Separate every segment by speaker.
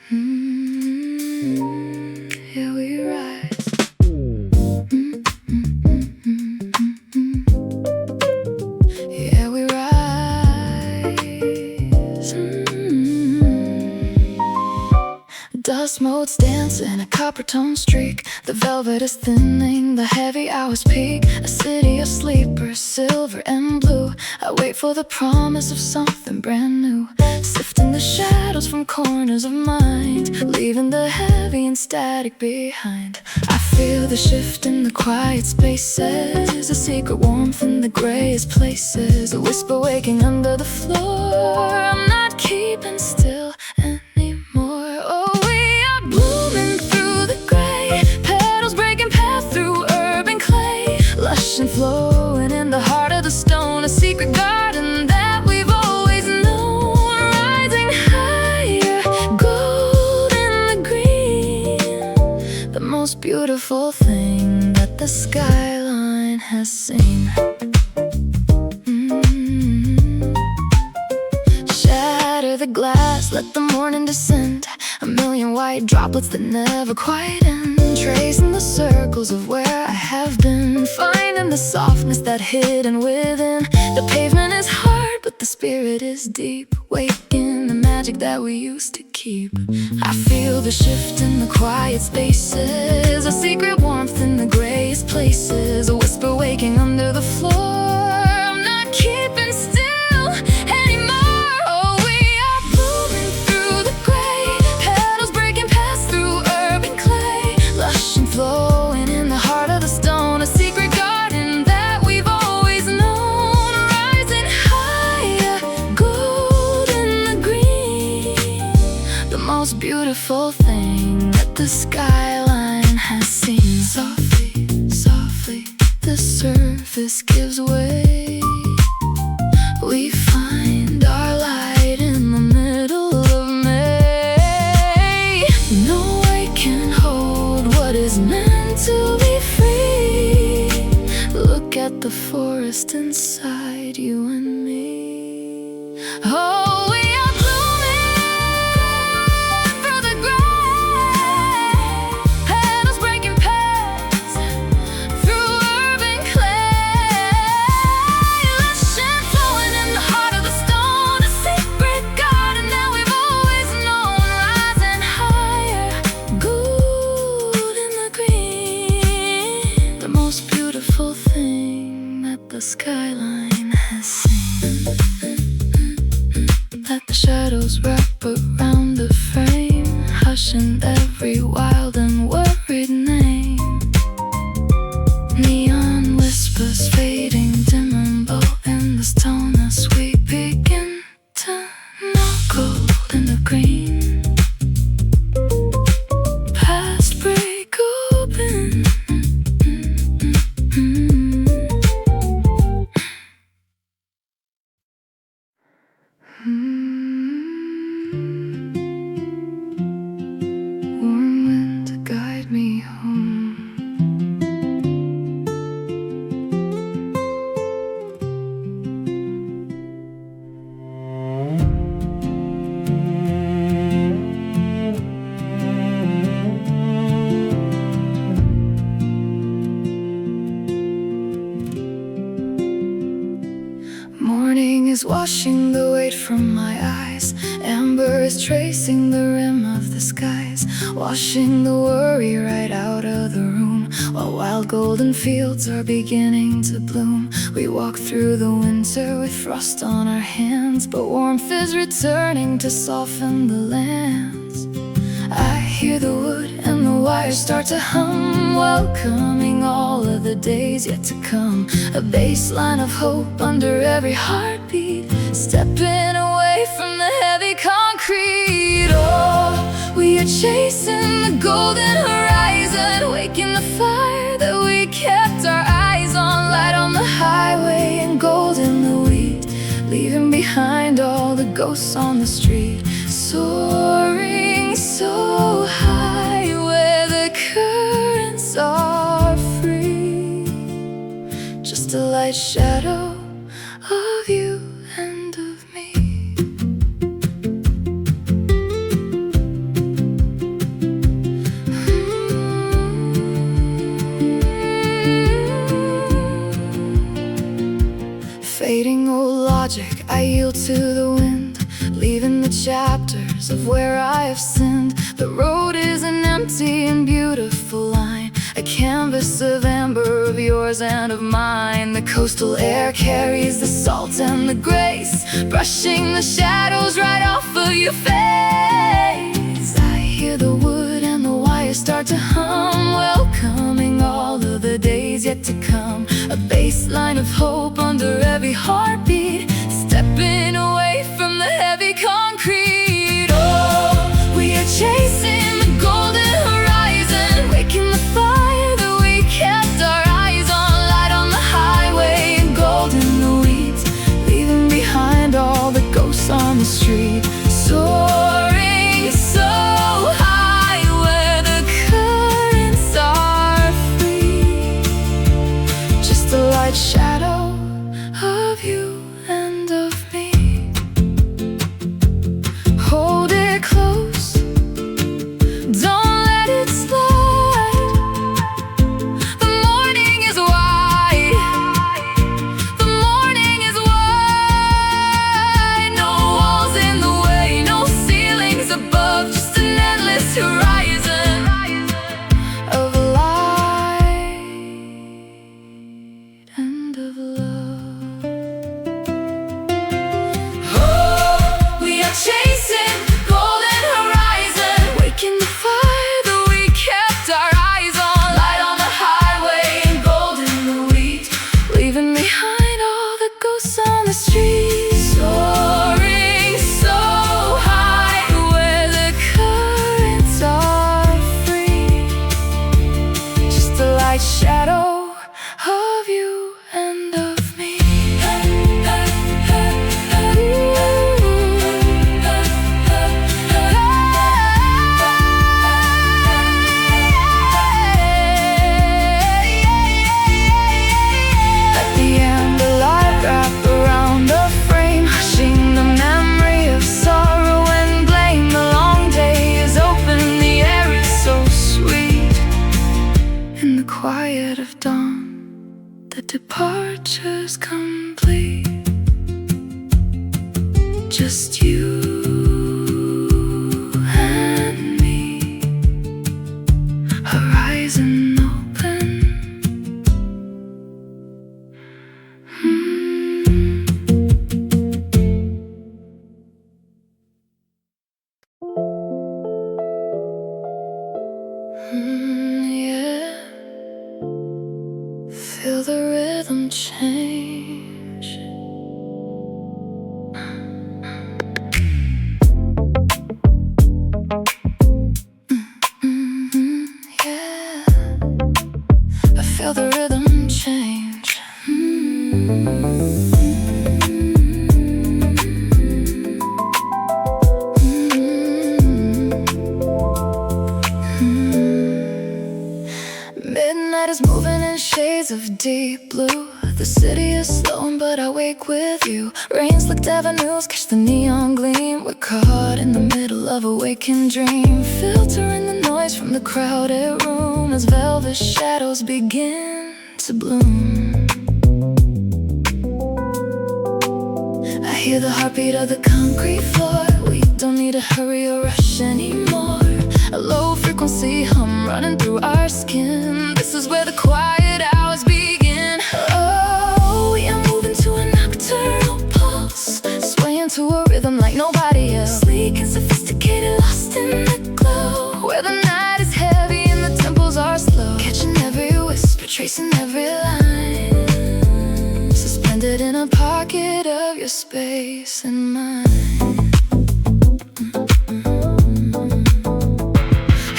Speaker 1: Here we rise. Yeah, we rise. Dust motes dance in a copper tone streak. The velvet is thinning, the heavy hours peak. A city of sleepers, silver and blue. I wait for the promise of something brand new, sifting the shadows from corners of mind, leaving the heavy and static behind. I feel the shift in the quiet spaces, a secret warmth in the grayest places, a whisper waking under the floor. I'm not keeping still anymore. Oh, we are blooming through the gray, petals breaking path through urban clay, lush and flowing in the heart of the stone, a secret garden that we've always known, rising higher, gold in the green, the most beautiful thing that the skyline has seen. Shatter the glass, let the morning descend, a million white droplets that never quite end, tracing the circles of where I have been, finding the softness that hidden within. The pavement is hard, but the spirit is deep, waking the magic that we used to keep. I feel the shift in the quiet spaces, a secret warmth in the grayest places, a whisper waking under the floor. I'm not keeping still anymore. Oh, we are blooming through the gray, petals breaking past through urban clay, lush and flowing in the heart of the stone, a secret garden that we've always known, rising higher, gold in the green, the most beautiful thing that the skyline has seen. Softly, softly, the surface gives way. We find our light in the middle of May. No way can hold what is meant to be free. Look at the forest inside you and me. Oh, we are blooming through the gray, petals breaking paths through urban clay, lush and flowing in the heart of the stone, a secret garden that we've always known, rising higher, gold in the green, the most beautiful thing that the skyline has seen. Let the shadows wrap around the frame, hushing every wild and worried name. Neon whispers fading dim and bold in the stone as we begin to know gold in the green. Past break open. Warm wind to guide me home. Morning is washing the weight from my eyes, amber is tracing the rim of the skies, washing the worry right out of the room, while wild golden fields are beginning to bloom. We walk through the winter with frost on our hands, but warmth is returning to soften the lands. I hear the wood and the wires start to hum, welcoming all of the days yet to come. A baseline of hope under every heartbeat, stepping away from the heavy concrete. Oh, we are chasing the golden horizon, waking the fire that we kept our eyes on, light on the highway and gold in the wheat, leaving behind all the ghosts on the street. Soaring so high where the currents are free, just a light shadow of you and of me. chapters of where I have sinned. The road is an empty and beautiful line, a canvas of amber of yours and of mine. The coastal air carries the salt and the grace, brushing the shadows right off of your face. I hear the wood and the wires start to hum, welcoming all of the days yet to come. A baseline of hope under every heartbeat, stepping away from the heavy concrete. Oh, we are chasing the golden horizon, waking the fire that we kept our eyes on. Light on the highway and gold in the weeds, leaving behind all the ghosts on the street. Soaring so high where the currents are free, just a light shadow of you and of me. Hold it close, don't let it slide. The morning is wide, the morning is wide. No walls in the way, no ceilings above, just an endless horizon of light and of love. Oh, we are chasing the golden horizon, waking the fire that we kept our eyes on. Light on the highway and gold in the wheat, leaving behind all the ghosts on the street. Soaring so high where the currents are free, just a light shadow of you and of me. Let the amber light wrap around the frame, hushing the memory of sorrow and blame. The long day is open, the air is so sweet. In the quiet of dawn, the departure's complete. Just you and me, horizon open. Yeah. Feel the rhythm change. Yeah. I feel the rhythm change. Midnight is moving in shades of deep blue. The city is slowing, but I wake with you. Rain slicked avenues catch the neon gleam. We're caught in the middle of a waking dream, filtering the noise from the crowded room as velvet shadows begin to bloom. I hear the heartbeat of the concrete floor. We don't need to hurry or rush anymore. A low frequency hum running through our skin. This is where the quiet hours begin. Oh, we are moving to a nocturnal pulse, swaying to a rhythm like nobody else. Sleek and sophisticated, lost in the glow, where the night is heavy and the tempos are slow. Catching every whisper, tracing every line, suspended in a pocket of your space and mine.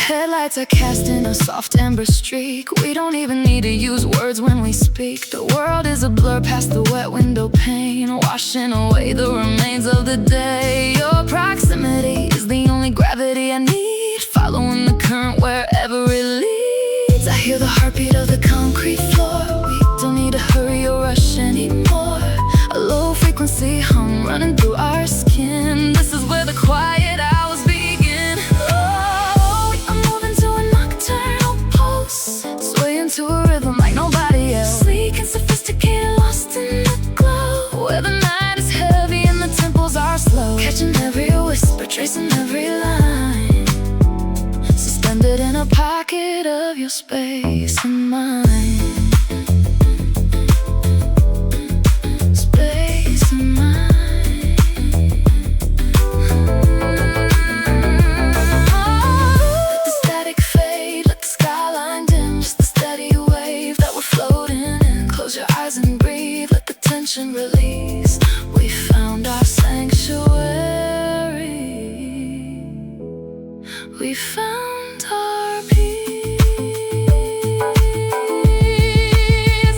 Speaker 1: Headlights are casting a soft amber streak. We don't even need to use words when we speak. The world is a blur past the wet window pane, washing away the remains of the day. Your proximity is the only gravity I need, following the current wherever it leads. I hear the heartbeat of the concrete floor. We don't need to hurry or rush anymore. A low frequency hum running through our skin. This is where the quiet hours begin. Oh, we are moving to a nocturnal pulse, swaying to a rhythm like nobody else. Sleek and sophisticated, lost in the glow, where the night is heavy and the tempos are slow. Catching every whisper, tracing every line, suspended in a pocket of your space and mine. Space and mine. Let the static fade, let the skyline dim, just a steady wave that we're floating in. Close your eyes and breathe, let the tension release. We found our sanctuary. We found our peace.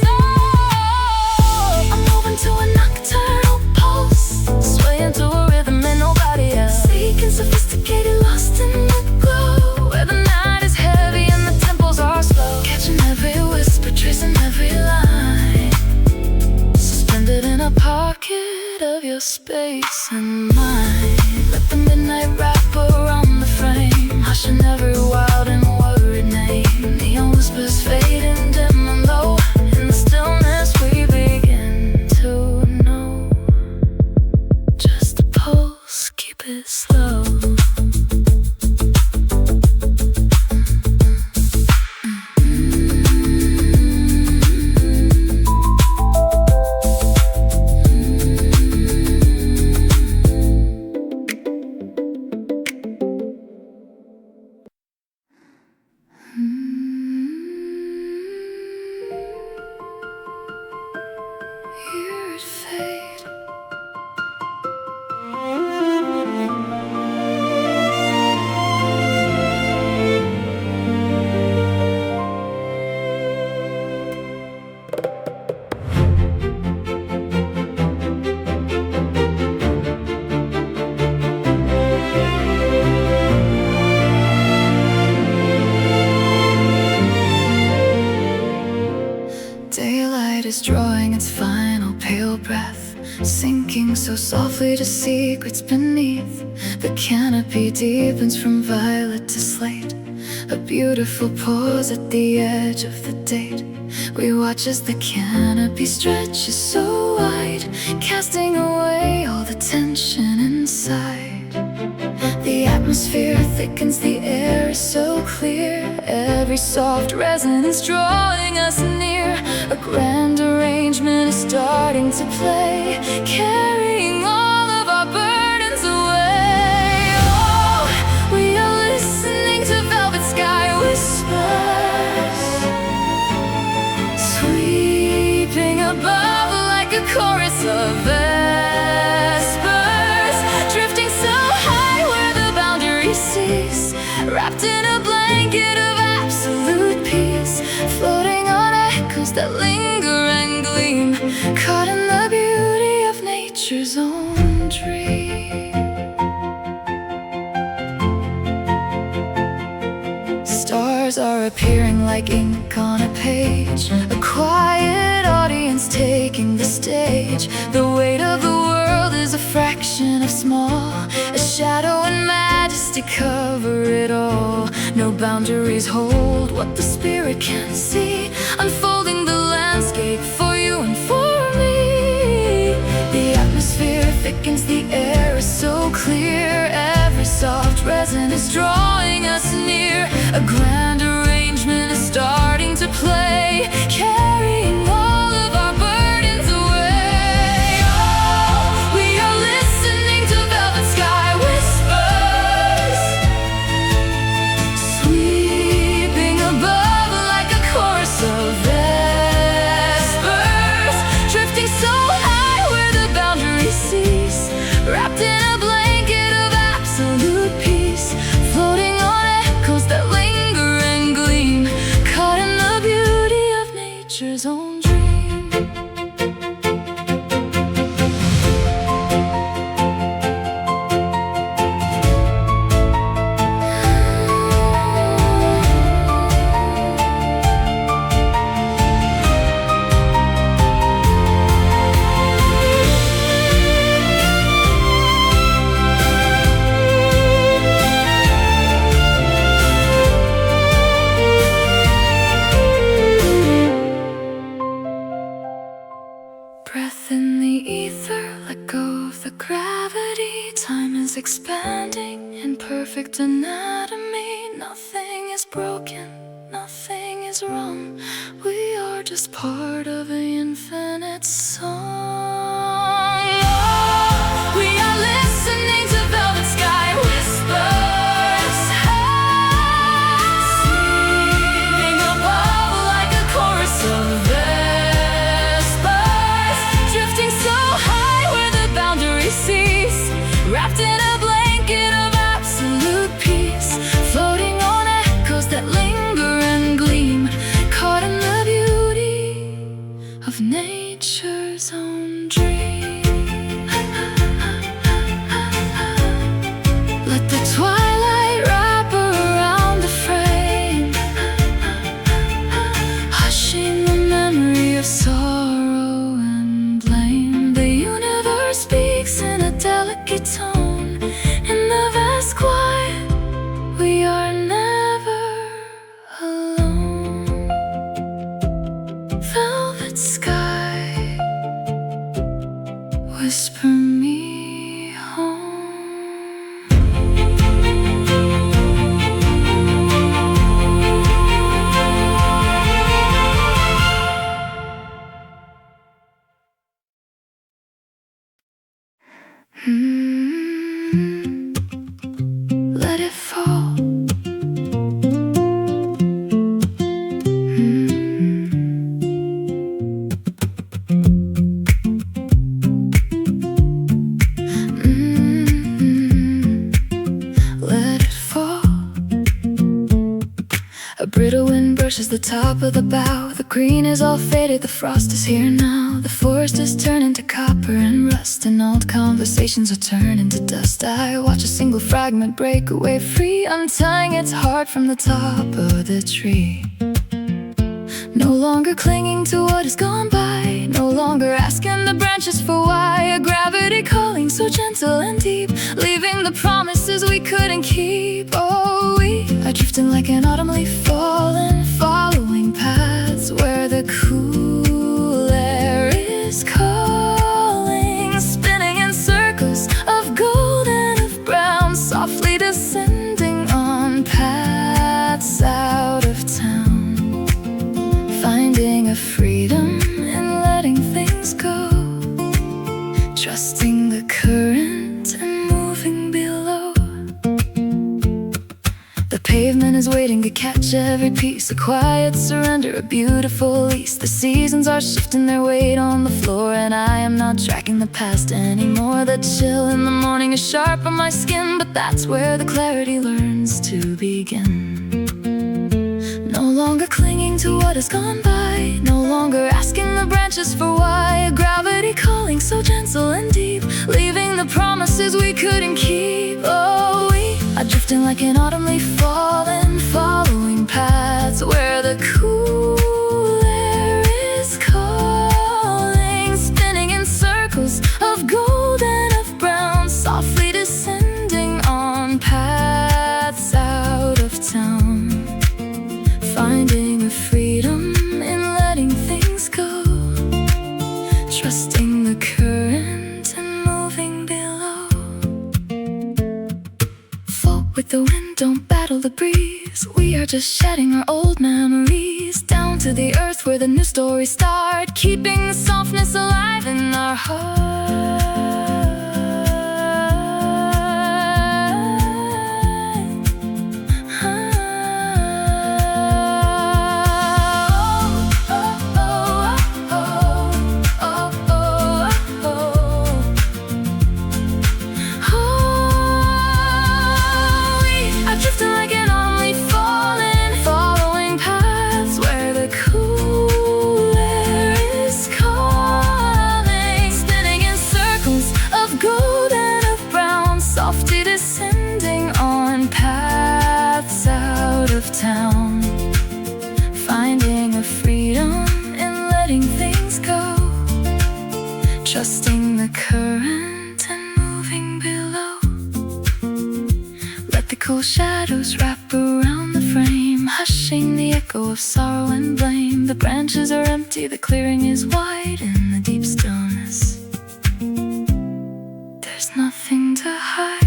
Speaker 1: Oh, I'm moving to a nocturnal pulse, swaying to a rhythm and nobody else. Seeking sophisticated, lost in the glow, where the night is heavy and the tempos are slow. Catching every whisper, tracing every line, suspended in a pocket of your space and mine. Let the midnight wrap around the frame, hushing every wild and worried name. Neon whispers fading dim and low, in the stillness we begin to know. Just a pulse, keep it slow. Hear it fade. Daylight is drawing its final pale breath, sinking so softly to secrets beneath. The canopy deepens from violet to slate, a beautiful pause at the edge of the date. We watch as the canopy stretches so wide, casting away all the tension inside. The atmosphere thickens, the air is so clear. Every soft resonance drawing us near. A grand arrangement is starting to play, carrying all of our burdens away. Oh, we are listening to velvet sky whispers, sweeping above like a chorus of vespers, drifting so high where the boundary cease, wrapped in a blanket of absolute peace, floating on echoes that linger and gleam, caught in the beauty of nature's own dream. Stars are appearing like ink on a page, a quiet audience taking the stage. The weight of the world is a fraction of small, a shadow and majesty cover it all. No boundaries hold what the spirit can see, unfolding the landscape for you and for me. The atmosphere thickens, the air is so clear. Every soft resonance drawing us near. A grand arrangement is starting to play, carrying all of our burdens away. Oh, we are listening to velvet sky whispers, sweeping above like a chorus of vespers, drifting so high where the boundaries cease, wrapped in a blanket of absolute peace, floating on echoes that linger and gleam, caught in the beauty of nature. standing in perfect anatomy. Nothing is broken, nothing is wrong. We are just part of an infinite song. Oh, we are listening to velvet sky whispers, singing above like a chorus of vespers, drifting so high where the boundaries cease, wrapped in a blanket of absolute peace, floating on echoes that linger and gleam, caught in the beauty of nature's own dream. Let the twilight wrap around the frame, hushing the memory of sorrow and blame. The universe speaks in a delicate tone. In the vast quiet, we are never alone. Velvet sky, whisper me home. Let it fall. Let it fall. A brittle wind brushes the top of the bough. The green is all faded, the frost is here now. The forest is turning to copper and rust, and old conversations are turning to dust. I watch a single fragment break away free, untying its heart from the top of the tree. No longer clinging to what has gone by, no longer asking the branches for why. A gravity calling so gentle and deep, leaving the promises we couldn't keep. Oh, we are drifting like an autumn leaf falling, following paths where the cool air is calling, spinning in circles of gold and of brown, softly descending on paths out of town, finding a freedom in letting things go, trusting the current and moving below. The pavement is waiting to catch every piece, a quiet surrender, a beautiful lease. The seasons are shifting their weight on the floor, and I am not tracking the past anymore. The chill in the morning is sharp on my skin, but that's where the clarity learns to begin. No longer clinging to what has gone by, no longer asking the branches for why. A gravity calling so gentle and deep, leaving the promises we couldn't keep. Oh, we are drifting like an autumn leaf falling, following paths where the cool air is calling, spinning in circles of gold and of brown, softly descending on paths out of town, finding a freedom in letting things go, trusting the current and moving below. Float with the wind, don't battle the breeze. We are just shedding our old memories, down to the earth where the new stories start, keeping the softness alive in our heart. Town, finding a freedom in letting things go, trusting the current and moving below. Let the cool shadows wrap around the frame, hushing the echo of sorrow and blame. The branches are empty, the clearing is wide in the deep stillness. There's nothing to hide.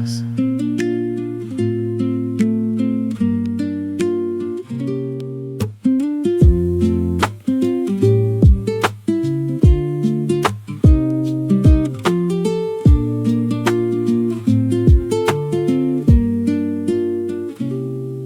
Speaker 1: shadows.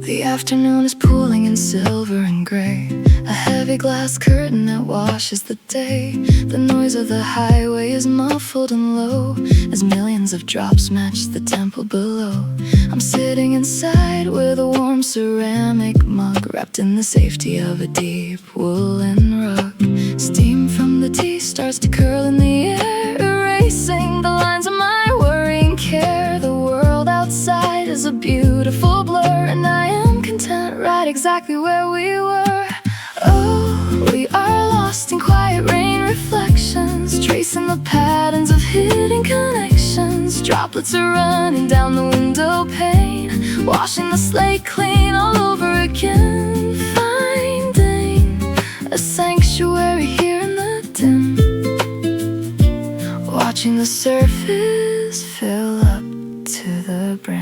Speaker 1: The afternoon is pooling in silver and gray, a heavy glass curtain that washes the day. The noise of the highway is muffled and low as millions of drops match the temple below. I'm sitting inside with a warm ceramic mug, wrapped in the safety of a deep woolen rug. Steam from the tea starts to curl in the air, erasing the lines of my worrying care. The world outside is a beautiful blur, and I am content right exactly where we were. Oh, we are lost in quiet rain reflections, tracing the patterns of hidden connections. Droplets are running down the window pane, washing the slate clean all over again. Finding a sanctuary here in the dim, watching the surface fill up to the brim.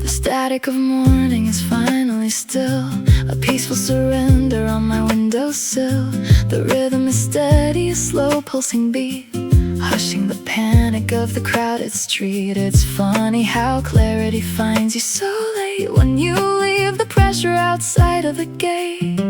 Speaker 1: The static of morning is finally still, a peaceful surrender on my windowsill. The rhythm is steady, a slow pulsing beat, hushing the panic of the crowded street. It's funny how clarity finds you so late when you leave the pressure outside of the gate.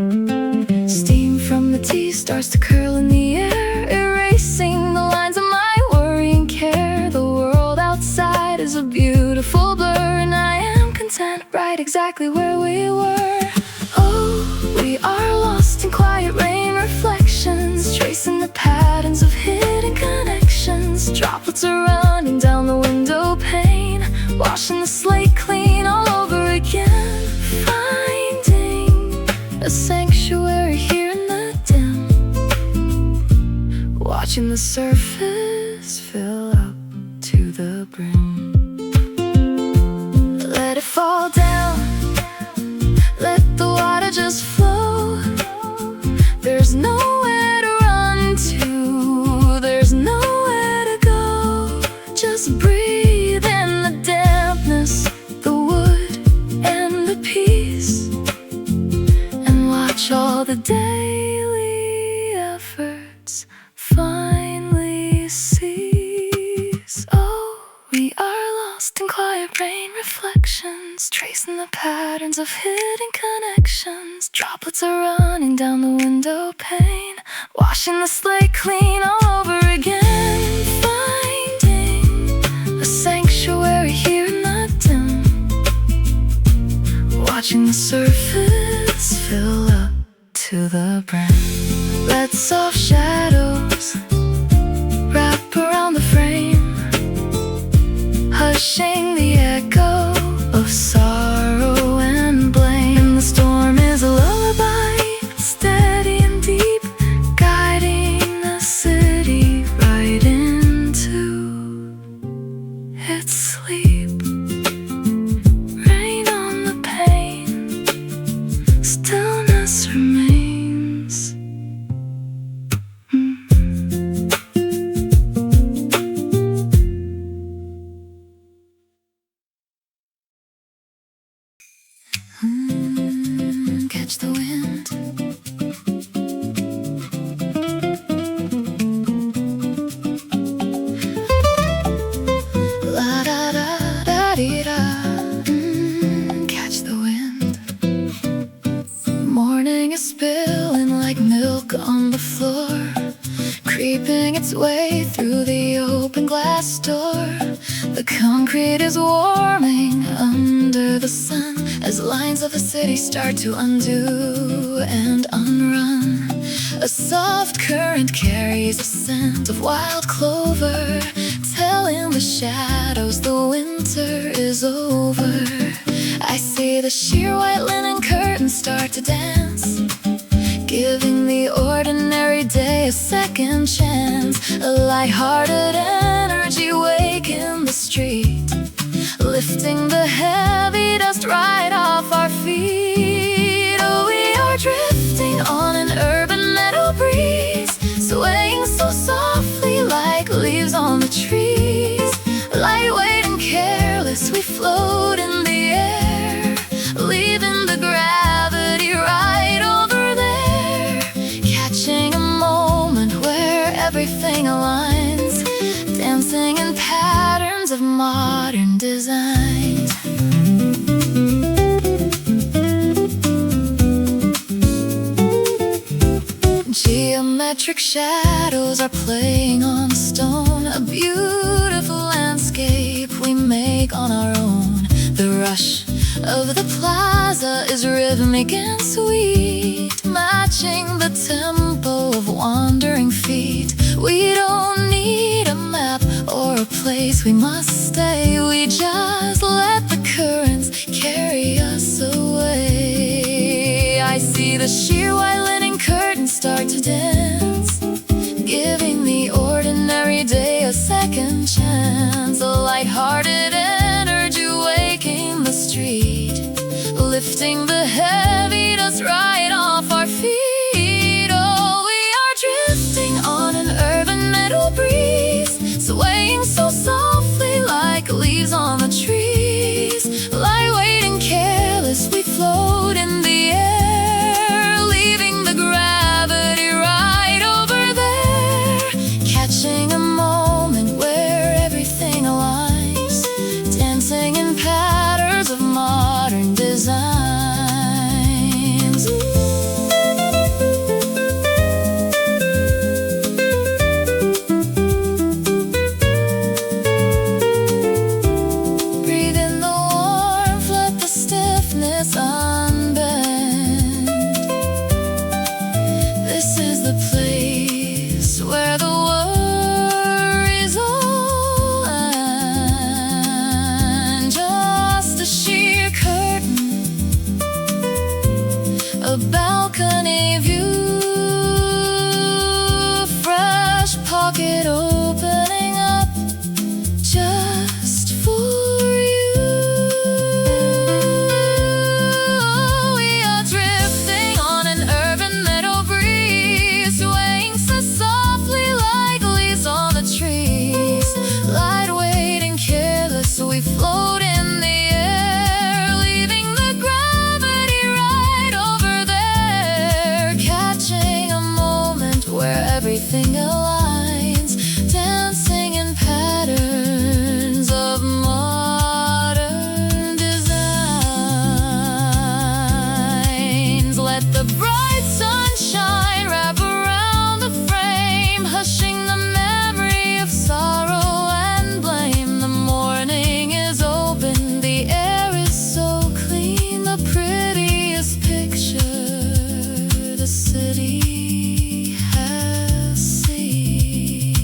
Speaker 1: Steam from the tea starts to curl in the air, erasing the lines of my worrying care. The world outside is a beautiful blur, and I am content right exactly where we were. Oh, we are lost in quiet rain reflections, tracing the patterns of hidden connections. Droplets are running down the window pane, washing the slate clean all over again. Finding a sanctuary here in the dim, watching the surface fill up to the brim. Let it fall down, let the water just flow. There's nowhere to run to, there's nowhere to go. Just breathe in the dampness, the wood and the peace, and watch all the daily efforts finally cease. Oh, we are lost in quiet rain reflections, tracing the patterns of hidden connections. Droplets are running down the window pane, washing the slate clean all over again. Finding a sanctuary here in the dim, watching the surface fill up to the brim. Let soft shadows wrap around the frame, hushing the echo of sorrow and blame. The storm is a lullaby, steady and deep, guiding the city right into its sleep. Rain on the pane, stillness remains. Catch the wind. La da da da dee da. Catch the wind. Morning is spilling like milk on the floor, creeping its way through the open glass door. The concrete is warming under the sun as lines of the city start to undo and unrun. A soft current carries a scent of wild clover, telling the shadows the winter is over. I see the sheer white linen curtains start to dance, giving the ordinary day a second chance. A light-hearted energy wake in the street, lifting the heavy dust right off our feet. Oh, we are drifting on an urban meadow breeze, swaying so softly like leaves on the trees. Lightweight and careless, we float in the air, leaving the gravity right over there, catching a moment where everything aligns, dancing in patterns of modern designs. Geometric shadows are playing on stone, a beautiful landscape we make on our own. The rush of the plaza is rhythmic and sweet, matching the tempo of wandering feet. We don't need a map or a place we must stay, we just let the currents carry us away. I see the sheer white linen curtains start to dance, giving the ordinary day a second chance. A light-hearted energy waking the street, lifting the heavy dust right off our feet. Oh, we are drifting on an urban meadow breeze, swaying so softly like leaves on the trees. Lightweight and careless, we float in the air, leaving the gravity right over there, catching a moment where everything aligns, dancing in patterns of modern designs. Breathe in the warmth, let the stiffness unbend. This is the place where the worries all end. Just a sheer curtain, a balcony view, fresh pocket opening up just for you. We are drifting on an urban meadow breeze, swaying so softly like leaves on the trees. Lightweight and careless, we float in the air, leaving the gravity right over there, catching a moment where everything aligns, dancing in patterns of modern designs. Let the bright sunshine wrap around the frame, hushing the memory of sorrow and blame. The morning is open, the air is so clean, the prettiest picture the city has seen.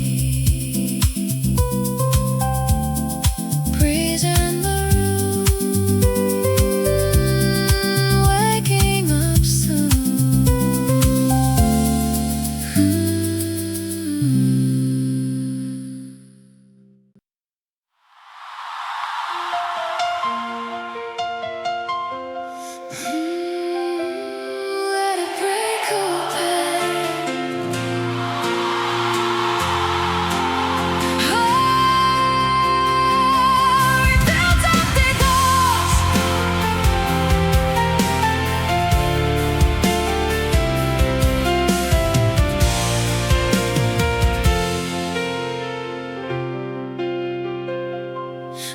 Speaker 1: Breeze in the room, waking up soon. Let it break open. Oh, we built up the walls.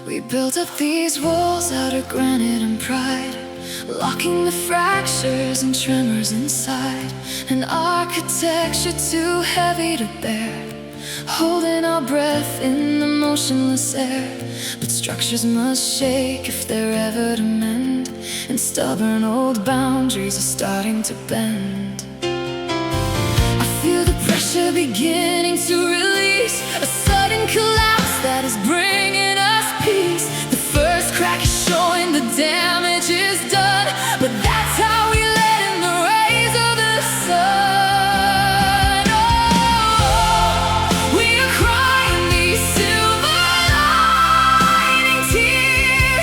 Speaker 1: We built up these walls out of granite and pride, locking the fractures and tremors inside. An architecture too heavy to bear, holding our breath in the motionless air. But structures must shake if they're ever to mend, and stubborn old boundaries are starting to bend. I feel the pressure beginning to release, a sudden collapse that is bringing us peace. The first crack is showing the damage is done, but that's how we let in the rays of the sun. Oh, we are crying these silver lining tears.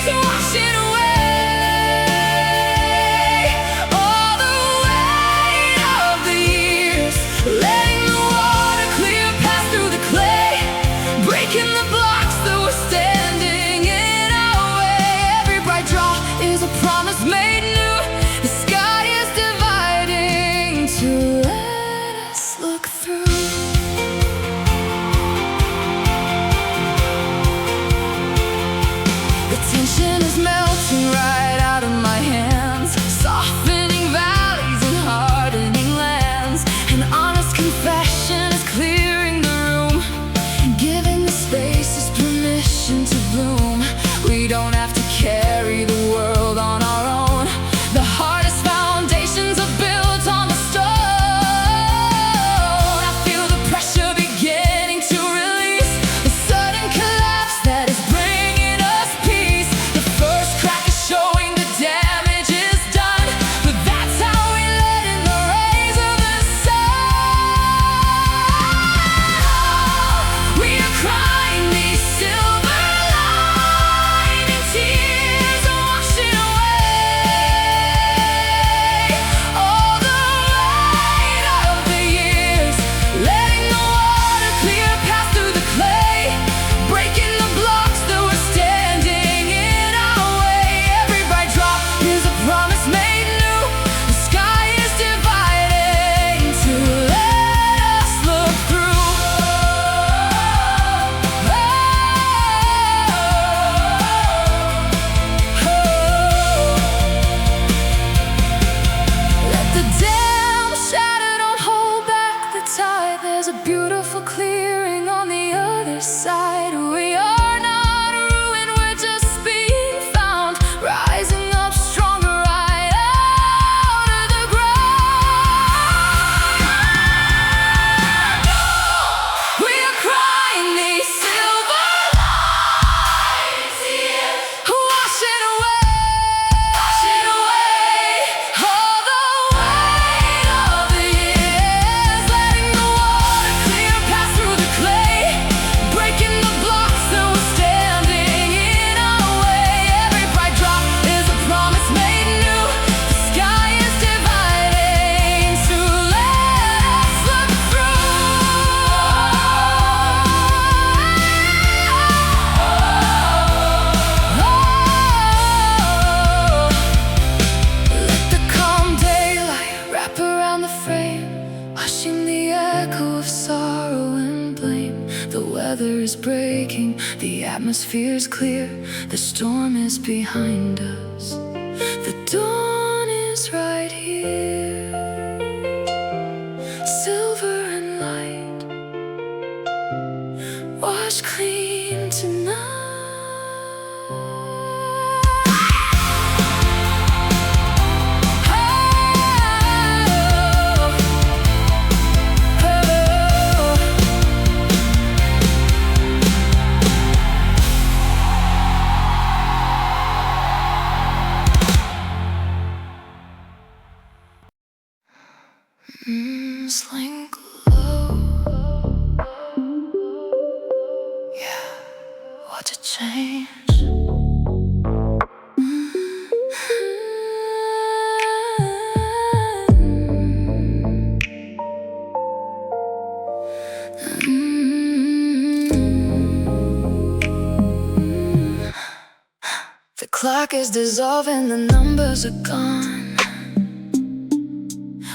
Speaker 1: promise made new. The sky is dividing to let us look through. The tension is melting right out of my hands, softening valleys and hardening lands. An honest confession is clearing the room, giving the spaces permission to bloom. We don't have to carry the world on our own. The hardest foundations are built on the stone. I feel the pressure beginning to release, the sudden collapse that is bringing us peace. The first crack is showing the damage is done, but that's how we let in the rays of the sun. We are crying these silver lining tears, washing away all the weight of the years, letting the water clear past through the clay, breaking the blocks that were standing in our way. Every bright drop is a promise made new. The sky is dividing to let us look through. Let the dam shatter, don't hold back the tide. There's a beautiful clearing on the other side. We are not ruined, we're just being found, rising up stronger right out of the ground. We are crying these silver lining tears, washing away all the weight of the years, letting the water clear past through the clay, breaking the blocks that were standing in our way. Every bright drop is a promise made new. The sky is dividing to let us look through. Let the calm daylight wrap around the frame, washing the echo of sorrow and blame. The weather is breaking, the atmosphere is clear, the storm is behind us, the dawn is right here. Silver and light, wash clean tonight. Slink low. Yeah, watch it change. The clock is dissolving, the numbers are gone.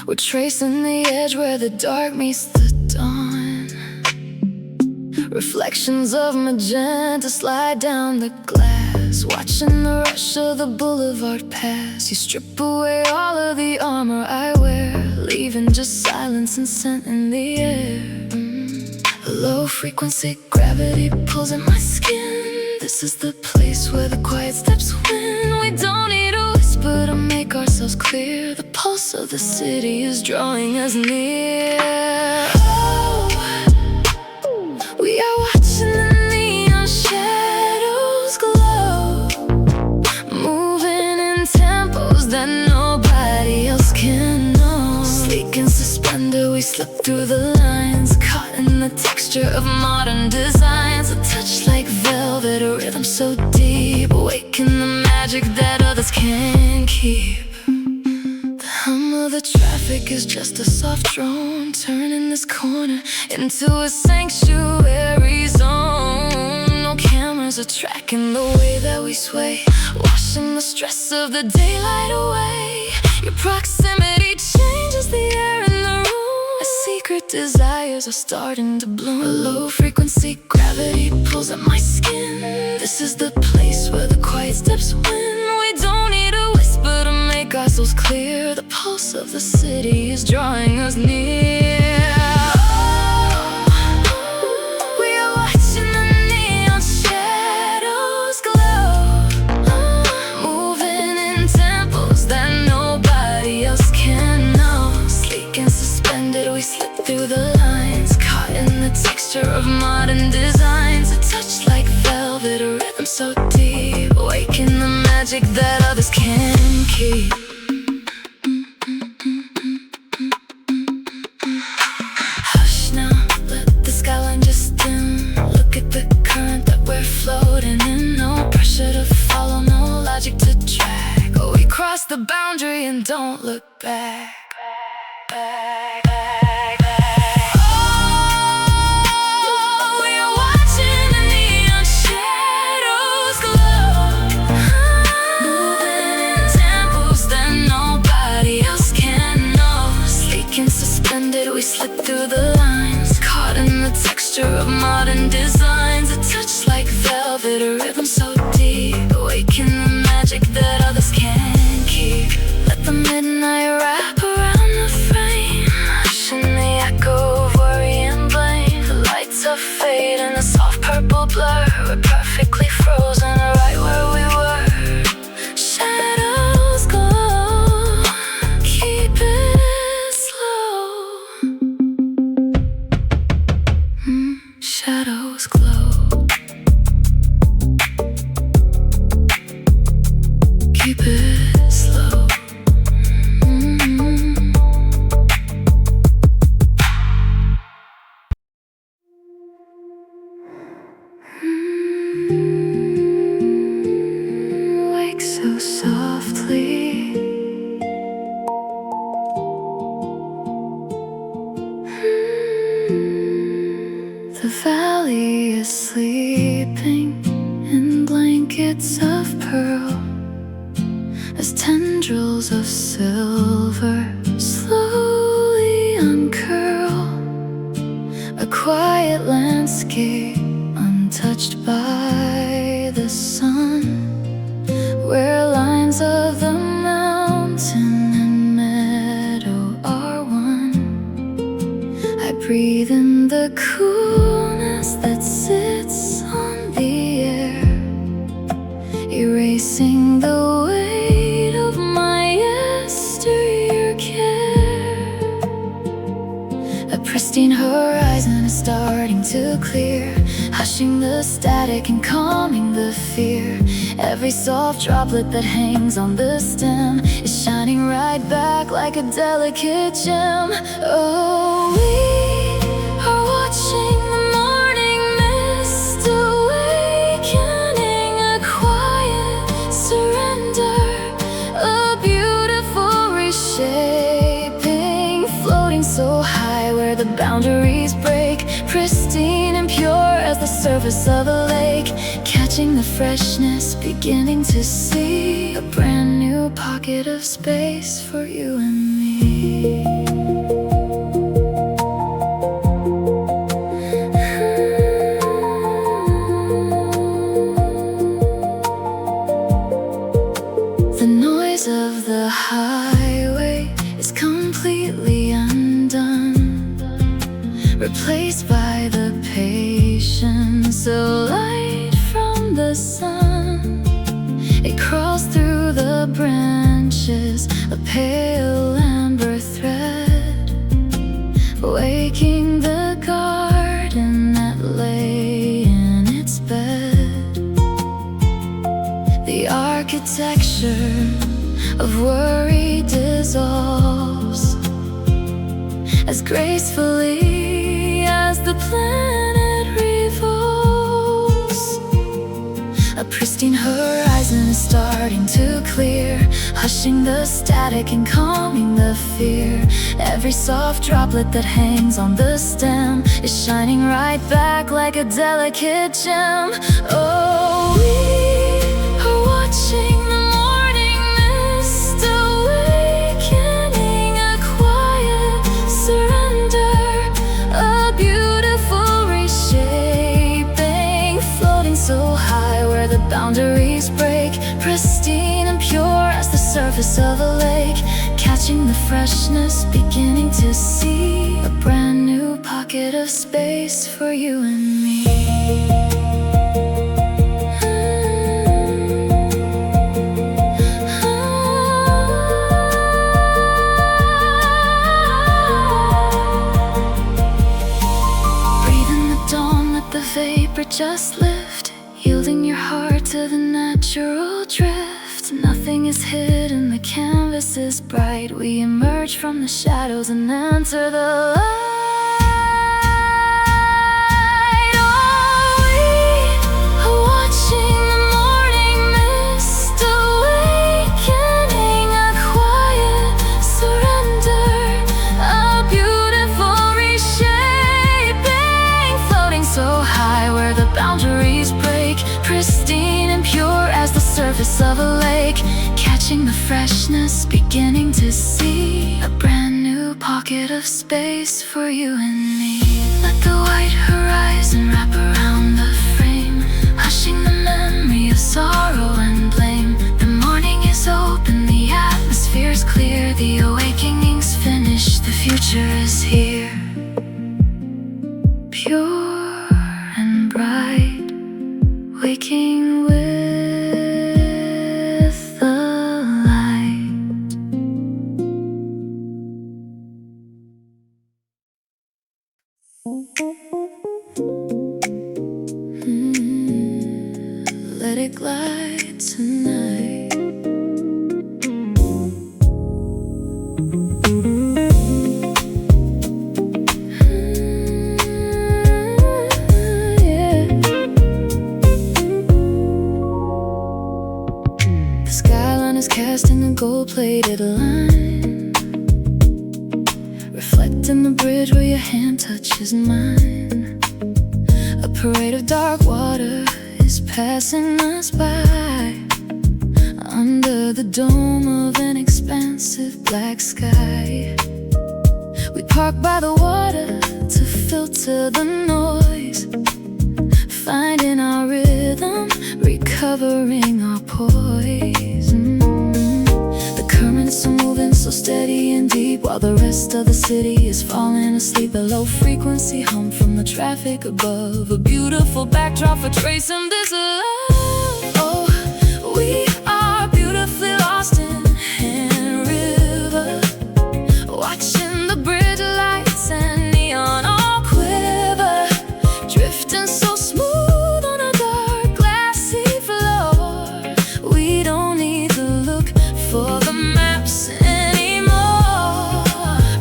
Speaker 1: We're tracing the edge where the dark meets the dawn. Reflections of magenta slide down the glass, watching the rush of the boulevard pass. You strip away all of the armor I wear, leaving just silence and scent in the air. A low frequency gravity pulls at my skin. This is the place where the quiet steps win. We don't need a whisper to make ourselves clear. The pulse of the city is drawing us near. Oh, we are watching the neon shadows glow, moving in tempos that nobody else can know. Sleek and suspender, we slip through the lines, caught in the texture of modern designs. A touch like velvet, a rhythm so deep, awaken the magic that others can't keep. The hum of the traffic is just a soft drone, turning this corner into a sanctuary zone. No cameras there's a track in the way that we sway, washing the stress of the daylight away. Your proximity changes the air in the room, as secret desires are starting to bloom. A low frequency gravity pulls at my skin. This is the place where the quiet steps win. We don't need a whisper to make our souls clear. The pulse of the city is drawing us near. Through the lines, caught in the texture of modern designs. A touch like velvet, a rhythm so deep, awaken the magic that others can't keep. Hush now, let the skyline just dim. Look at the current that we're floating in. No pressure to follow, no logic to track. Oh, we cross the boundary and don't look back. We slip through the lines, caught in the texture of modern designs. A touch like velvet, a rhythm so deep, awaken the magic that others can't keep. Let the midnight wrap around the frame, hushing the echo of worry and blame. The lights of fade in a soft purple blur. We're perfectly frozen right where we were. Shadows glow, keep it slow. Shadows glow, keep it slow. Wake so softly. The valley is sleeping in blankets of pearl, as tendrils of silver slowly uncurl. A quiet landscape untouched by the sun, where lines of the mountain and meadow are one. I breathe in the coolness that sits on the air, erasing the weight of my yesteryear care. A pristine horizon is starting to clear, hushing the static and calming the fear. Every soft droplet that hangs on the stem is shining right back like a delicate gem. Oh, we are watching the morning mist, awakening a quiet surrender, a beautiful reshaping, floating so high where the boundaries break, pristine and pure as the surface of a lake, catching the freshness, beginning to see a brand new pocket of space for you and me. The noise of the highway is completely undone, replaced by the patience of light from the sun. It crawls through the branches, a pale amber thread, waking the garden that lay in its bed. The architecture of worry dissolves as gracefully as the planet revolves. A A pristine horizon is starting to clear, hushing the static and calming the fear. Every soft droplet that hangs on the stem is shining right back like a delicate gem. Oh, we are watching the morning mist awakening, a quiet surrender, a beautiful reshaping, floating so high where the boundaries break, pristine and pure as the surface of a lake, catching the freshness, beginning to see a brand new pocket of space for you and me. Breathe in the dawn, let the vapor just lift, yielding your heart to the natural drift. Nothing is hidden, the canvas is bright. We emerge from the shadows and enter the light. Oh, we are watching the morning mist awakening, a quiet surrender, a beautiful reshaping, floating so high where the boundaries break, pristine and pure as the surface of a lake, catching the freshness, beginning to see a brand new pocket of space for you and me. Let the white horizon wrap around the frame, hushing the memory of sorrow and blame. The morning is open, the atmosphere is clear, the awakening's finished, the future is here. Pure and bright, waking with the light. Let it glide tonight. Cast in a gold-plated line, reflecting the bridge where your hand touches mine. A parade of dark water is passing us by, under the dome of an expansive black sky. We park by the water to filter the noise, finding our rhythm, recovering our poise. The currents are moving so steady and deep, while the rest of the city is falling asleep. A low frequency hum from the traffic above, a beautiful backdrop for tracing this love. Oh, we are beautifully lost in Hand River, watching the bridge lights and neon all quiver, drifting so smooth on a dark glassy floor. We don't need to look for the maps anymore,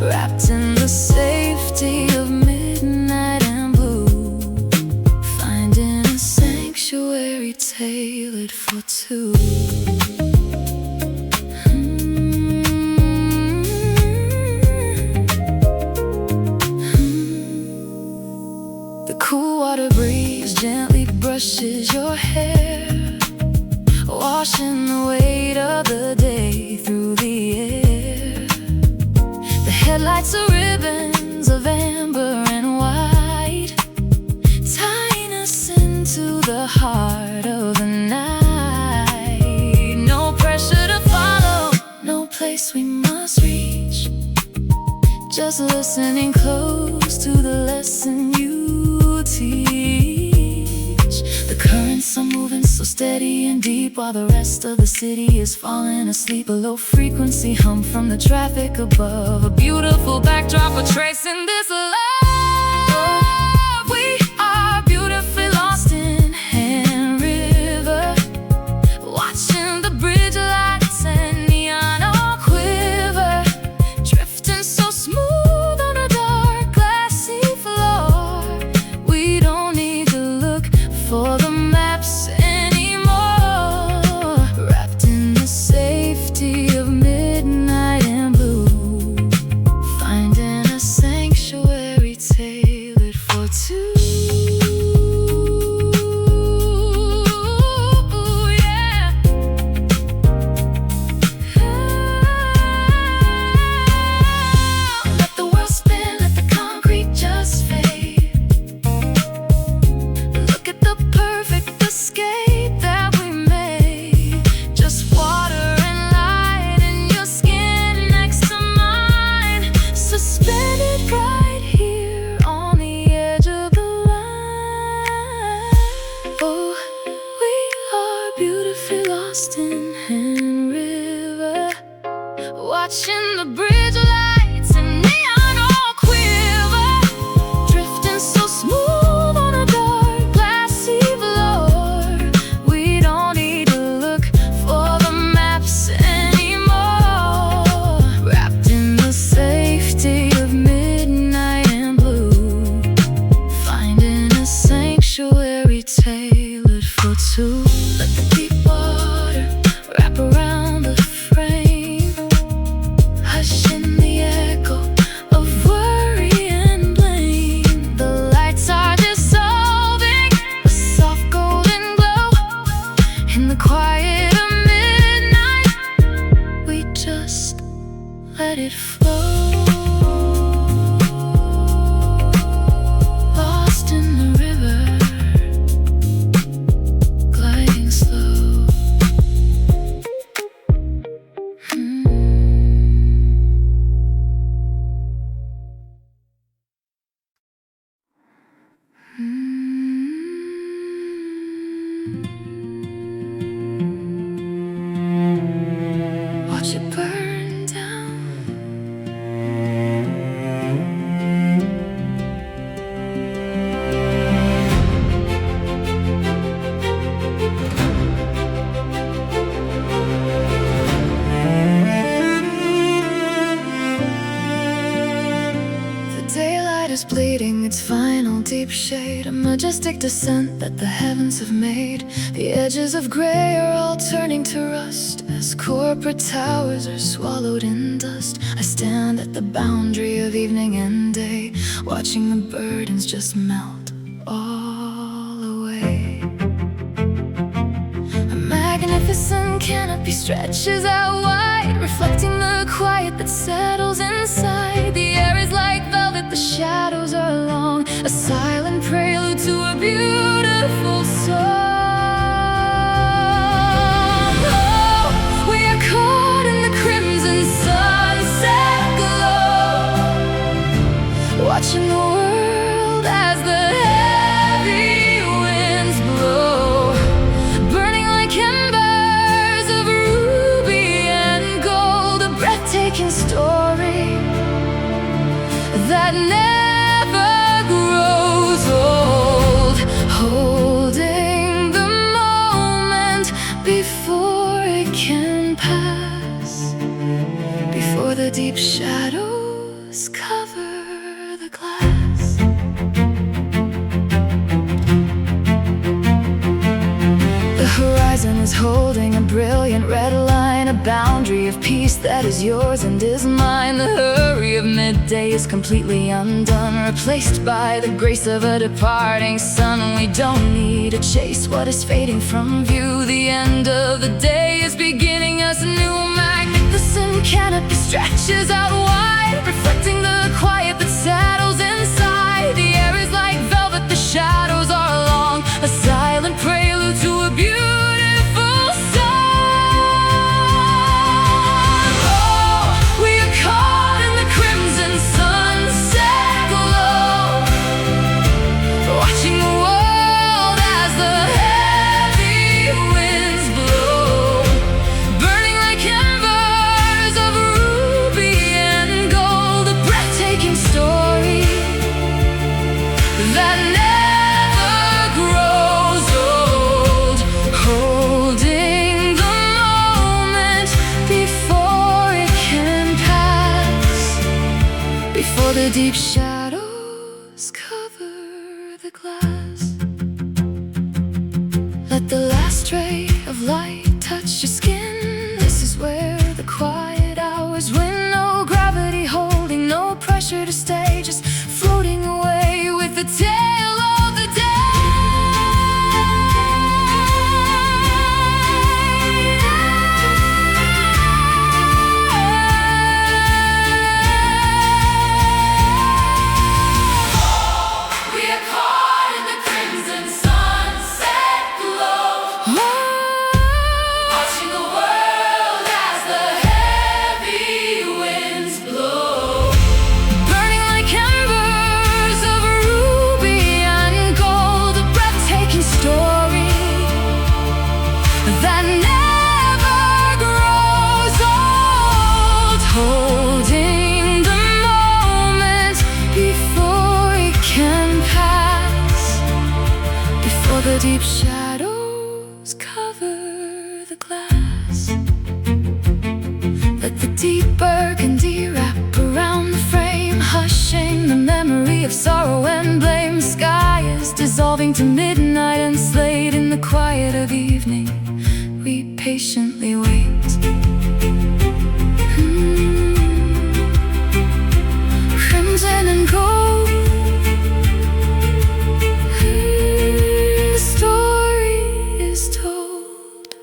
Speaker 1: wrapped in the safety of midnight and blue, finding a sanctuary tailored for two. The cool water breeze gently brushes your hair, washing the weight of the day through the air. The headlights are ribbons of amber and white, tying us into the heart of the night. No pressure to follow, no place we must reach, just listening close to the lesson you teach. The currents are moving so steady and deep, while the rest of the city is falling asleep. A low frequency hum from the traffic above, a beautiful backdrop for tracing this love. We are beautifully lost in Hand River, watching the bridge lights and neon all quiver, drifting so smooth on a dark glassy floor. We don't need to look for the maps anymore, watching the bridge lights and neon all quiver, drifting so smooth on a dark glassy floor. We don't need to look for the maps anymore, wrapped in the safety of midnight and blue, finding a sanctuary tailored for two. Let the deep water wrap around the frame, hushing the echo of worry and blame. The lights are dissolving, a soft golden glow. In the quiet of midnight, we just let it flow. Lost in the river, gliding slow. Watch it burn down. The daylight is bleeding its final deep shade, a majestic descent that the heavens have made. The edges of gray are all turning to rust as corporate towers are swallowed in dust. I stand at the boundary of evening and day, watching the burdens just melt all away. A magnificent canopy stretches out wide, reflecting the quiet that settles inside. The air is like velvet, the shadows are long, a silent prelude to a beautiful song. Oh, we are caught in the crimson sunset glow, watching the world as the heavy winds blow, burning like embers of ruby and gold. A breathtaking story that never grows old, holding the moment before it can pass, before the deep shadows cover the glass. The horizon is holding a brilliant red line, a boundary of peace that is yours and is mine. The hurry of midday is completely undone, replaced by the grace of a departing sun. We don't need to chase what is fading from view. The end of the day is beginning us new. Magnificent canopy stretches out wide, reflecting the quiet that settles inside. The air is like velvet, the shadows are long, a silent prelude to a beautiful song. Oh, we are caught in the crimson sunset glow, watching the world as the heavy winds blow, burning like embers of ruby and gold. A breathtaking story that never grows old, holding the moment before it can pass, before the deep shadows cover the glass. Let the last ray of light touch your skin. This is where the quiet hours, when no gravity holding, no pressure to stay, just floating away with the tail of the day. We are caught in the crimson sunset glow, watching the world as the heavy winds blow, burning like Deep shadows cover the glass. Let the deep burgundy wrap around the frame, hushing the memory of sorrow and blame. Sky is dissolving to midnight, enslaved in the quiet of evening. We patiently wait. Crimson and gold. The story is told.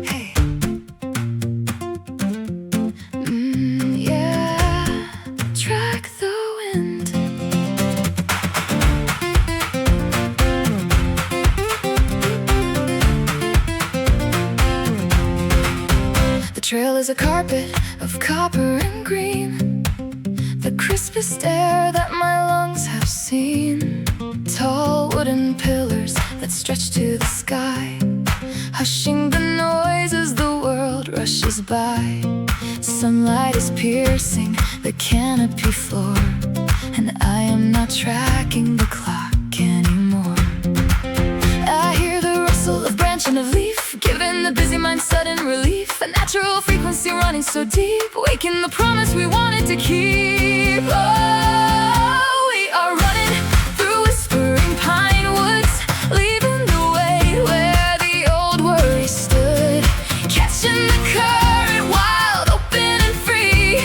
Speaker 1: Hey. Yeah. Track the wind. The trail is a carpet of copper and green, the crispest air that my lungs have seen. Tall wooden pillars that stretch to the sky, hushing the noise as the world rushes by. Sunlight is piercing the canopy floor, and I am not tracking the clock anymore. I hear the rustle of branch and of leaf, giving the busy mind sudden relief. A natural frequency running so deep, waking the promise we wanted to keep. Oh, we are running through whispering pine woods, leaving the way where the old worry stood. Catching the current, wild, open and free,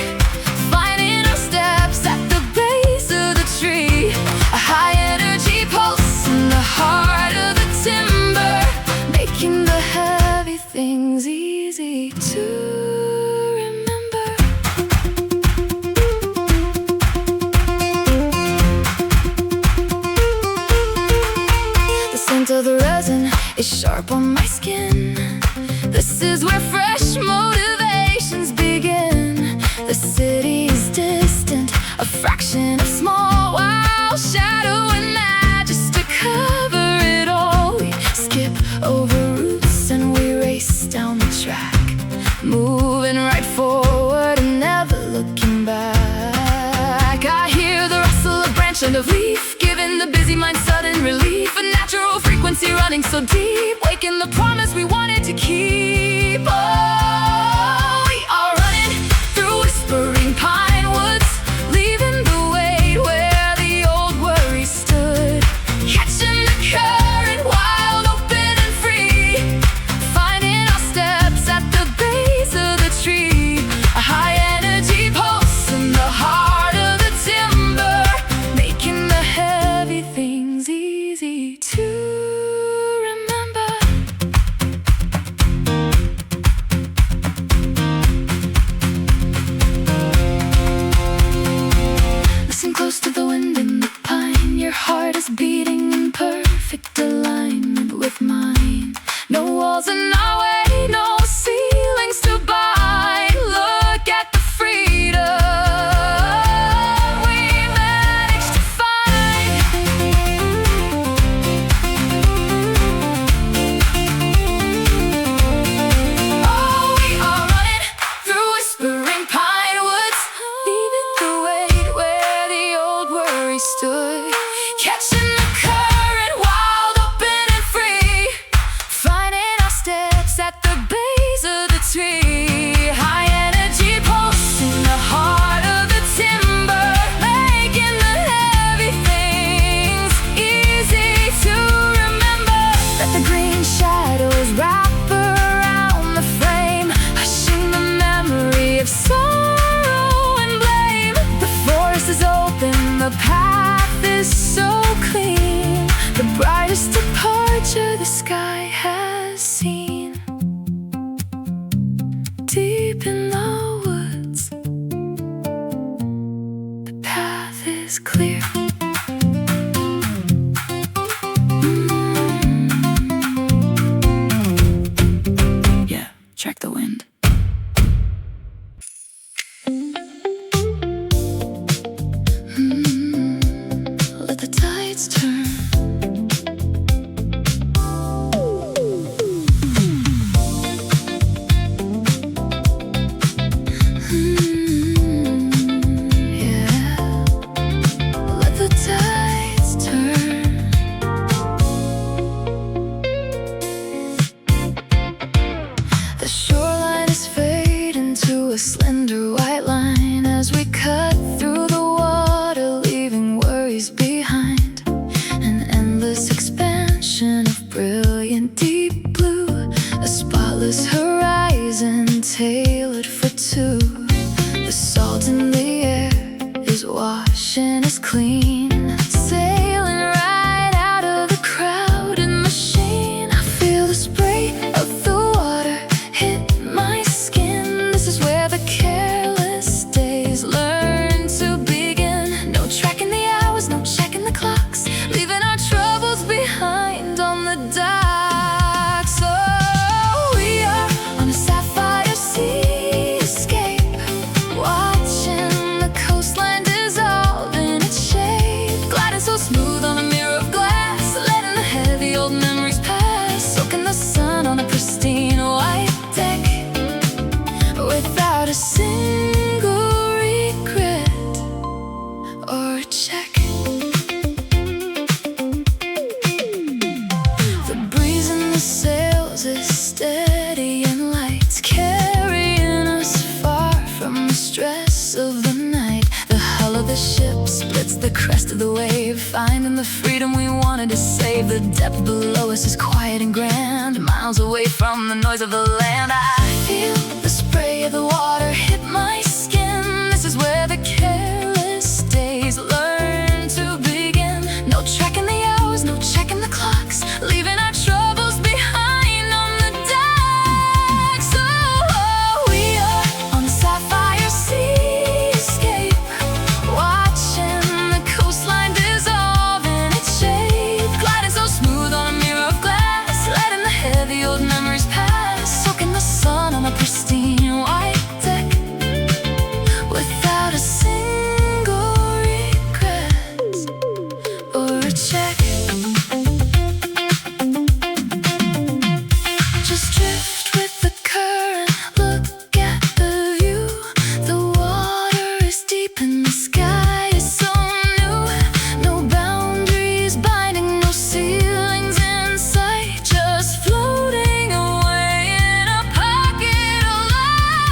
Speaker 1: finding our steps at the base of the tree. A high energy pulse in the heart of the timber, making the heavy things easy to remember. The scent of the resin is sharp on my skin. This is where fresh motivations begin. The city is distant, a fraction of small, while shadow and majesty cover it all. We skip over roots and we race down the track, moving right forward and never looking back. I hear the rustle of branch and of leaf, giving the busy mind sudden relief. A natural frequency running so deep, waking the promise we wanted to keep. Oh, we are running through whispering pine woods, leaving the way where the old worry stood. Catching the current, wild, open and free, finding our steps at the base of the tree. A high energy pulse in the heart of the timber, making the heavy things easy to remember. Listen close to the wind in the pine. Your heart is beating in perfect alignment with mine. No walls in our way, no ceilings to bind. Look at the freedom we managed to find. Oh, we are running through whispering pine woods, leaving the way where the old worry stood. Catching the current, wild, open and free, finding our steps crest of the wave, finding the freedom we wanted to save. The depth below us is quiet and grand, miles away from the noise of the land. I feel the spray of the water hit my skin. This is where the careless days learn to begin. No tracking the hours, no checking the clocks, leaving our troubles behind on the docks. So we are on the sapphire seascape, watching the coastline dissolve in its shape, gliding so smooth on a mirror of glass, letting the heavy old memories pass, soaking the sun on a pristine white deck, without a single regret or a check. Just drift with the current, look at the view. The water is deep and the sky is so new. No boundaries binding, no ceilings in sight, just floating away in a pocket of light.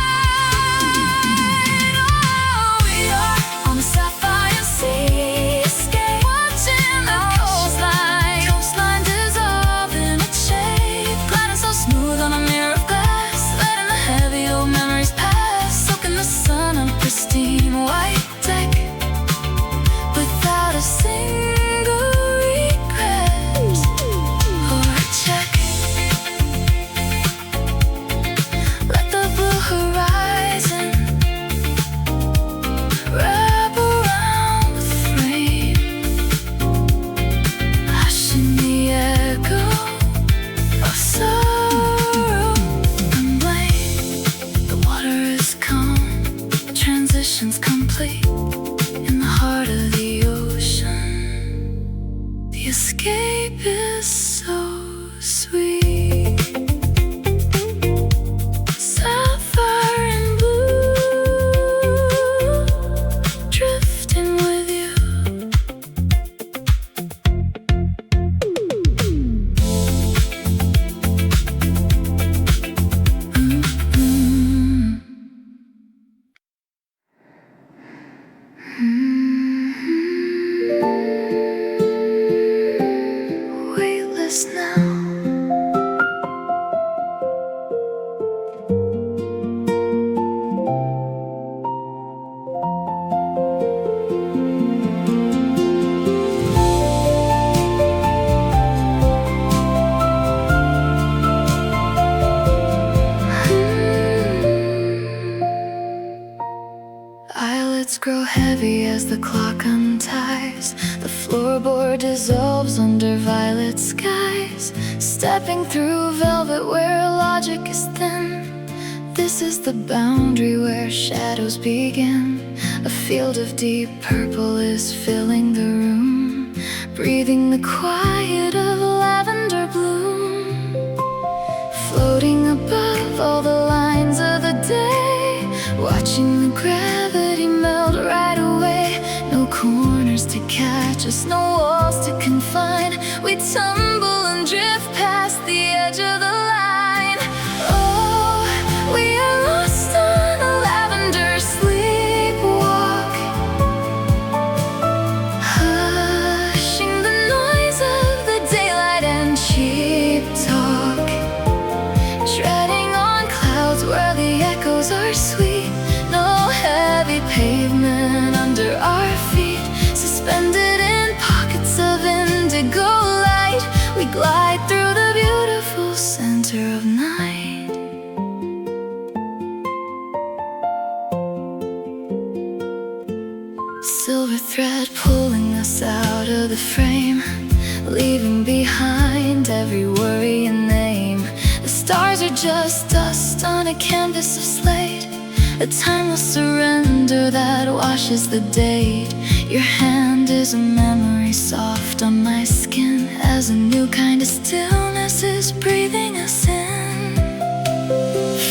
Speaker 1: Oh, we are on the sapphire seascape, watching the coastline dissolve in its shape, gliding so smooth on a mirror of glass, letting the heavy old memories pass, soaking the sun on a pristine white deck, without a single regret or a check. Let the blue horizon wrap around the frame, hushing the echo of sorrow and blame. The water is calm, the transition's complete. In the heart of the ocean, the escape is so sweet. Sapphire and blue, drifting with you. Weightless now. Eyelids grow heavy as the clock unties. The floorboard dissolves under violet skies, stepping through velvet where logic is thin. This is the boundary where shadows begin. A field of deep purple is filling the room, breathing the quiet of lavender bloom, floating above all the lines of the day, watching the gravity melt right away. No corners to catch us, no walls to confine. We tumble and drift past the edge of the line. Oh, we are lost on a lavender sleepwalk, hushing the noise of the daylight and cheap talk, treading on clouds where the echoes are sweet. No heavy pavement under our feet, suspended in pockets of indigo light. We glide through the beautiful center of night. Silver thread pulling us out of the frame, leaving behind every worry and name. The stars are just dust on a canvas of slate, a timeless surrender that washes the date. Your hand is a memory soft on my skin, as a new kind of stillness is breathing us in,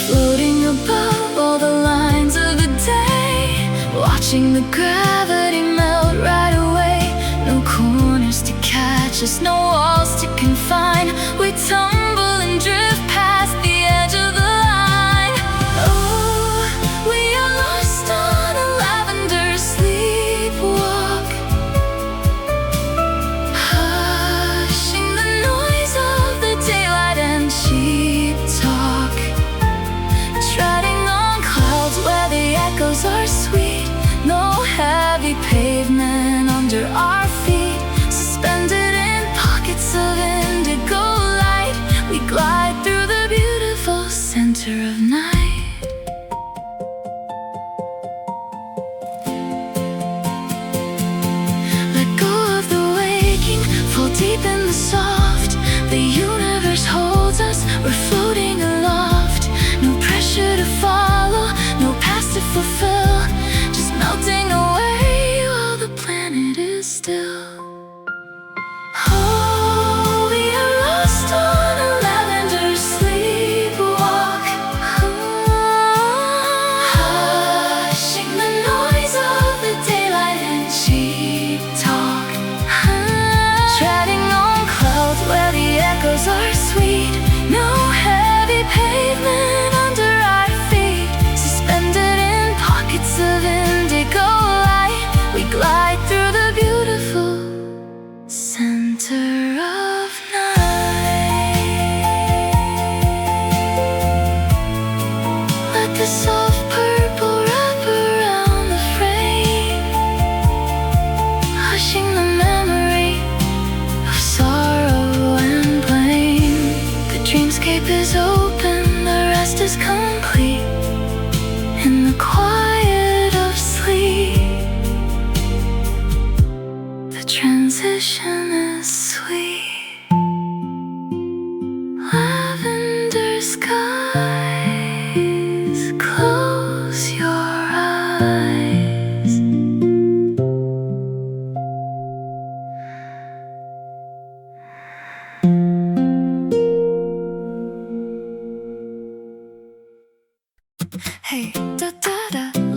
Speaker 1: floating above all the lines of the day, watching the gravity melt right away. No corners to catch us, no walls to confine. We tumble and drift past the edge of the line. Oh, we are lost on a lavender sleepwalk,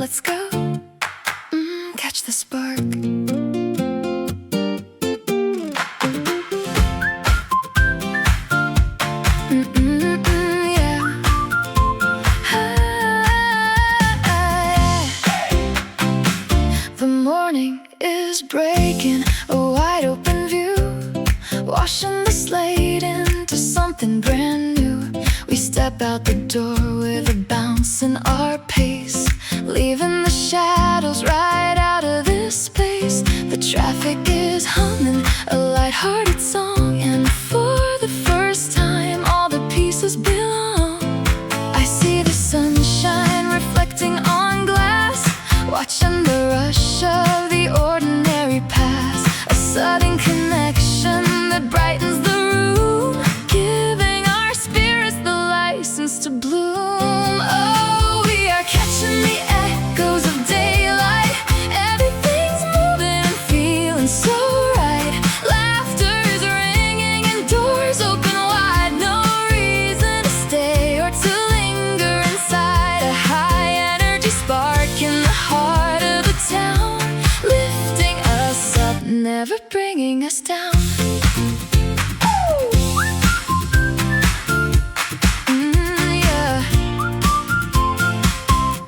Speaker 1: let's go. Catch the spark. Yeah. The morning is breaking, a wide open view, washing the slate into something brand new. We step out the door with a bounce in our pace, leaving the shadows right out of this space. The traffic is humming a light-hearted song, and for the first time all the pieces belong. I see the sunshine reflecting on glass, watching the rush of the ordinary pass. A sudden connection that brightens the room, giving our spirits the license to bloom. Oh, we are catching the echoes of daylight. Everything's moving and feeling so right. Laughter is ringing and doors open wide. No reason to stay or to linger inside. A high energy spark in the heart of the town, lifting us up, never bringing us down.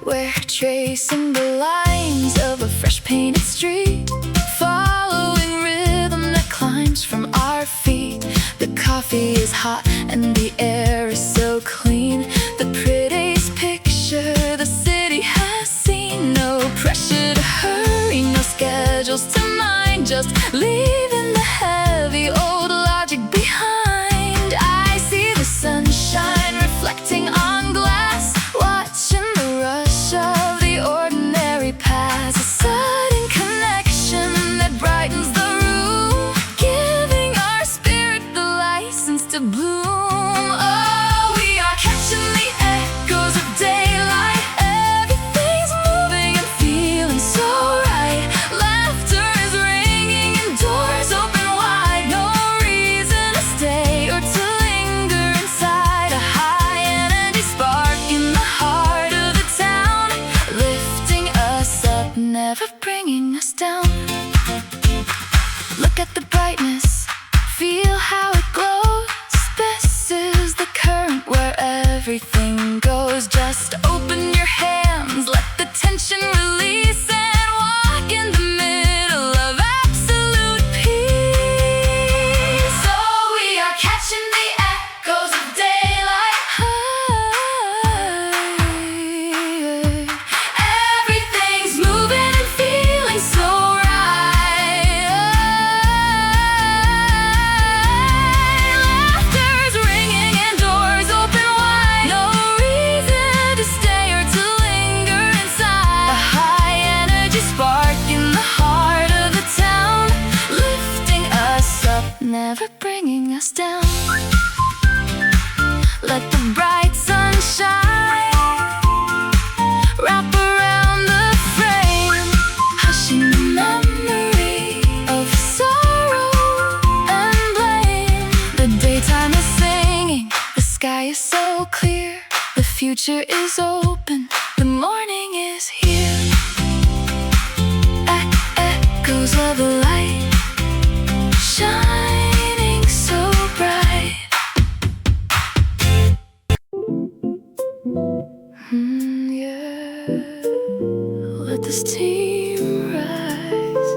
Speaker 1: We're tracing the lines of a fresh painted street, following rhythm that climbs from our feet. The coffee is hot and the air is so clean, the prettiest picture the city has seen. No pressure to hurry, no schedules to mind, just leaving the heavy old logic behind. I see the sunshine reflecting on glass, watching the rush of the ordinary pass. A sudden connection that brightens the room, giving our spirit the license to bloom. Oh, we are catching the echoes of daylight. Everything's moving and feeling so right. Laughter is ringing and doors open wide. No reason to stay or to linger inside. A high energy spark in the heart of the town, lifting us up, never bringing us down. Look at the brightness, feel how it glows. This is the current where everything goes. Just open your hands, let the tension release, and walk in the middle of absolute peace. So we are catching the echoes of daylight. Everything's moving and feeling so right. Laughter's ringing and doors open wide. No reason to stay or to linger inside. A high energy spark in the heart of the town, lifting us up, never bringing us down. Let the bright sunshine wrap around the frame, hushing the memory of sorrow and blame. The daytime is singing, the sky is so clear, the future is open, the morning is here. Echoes of the light, shining so bright. Yeah. Let the steam rise.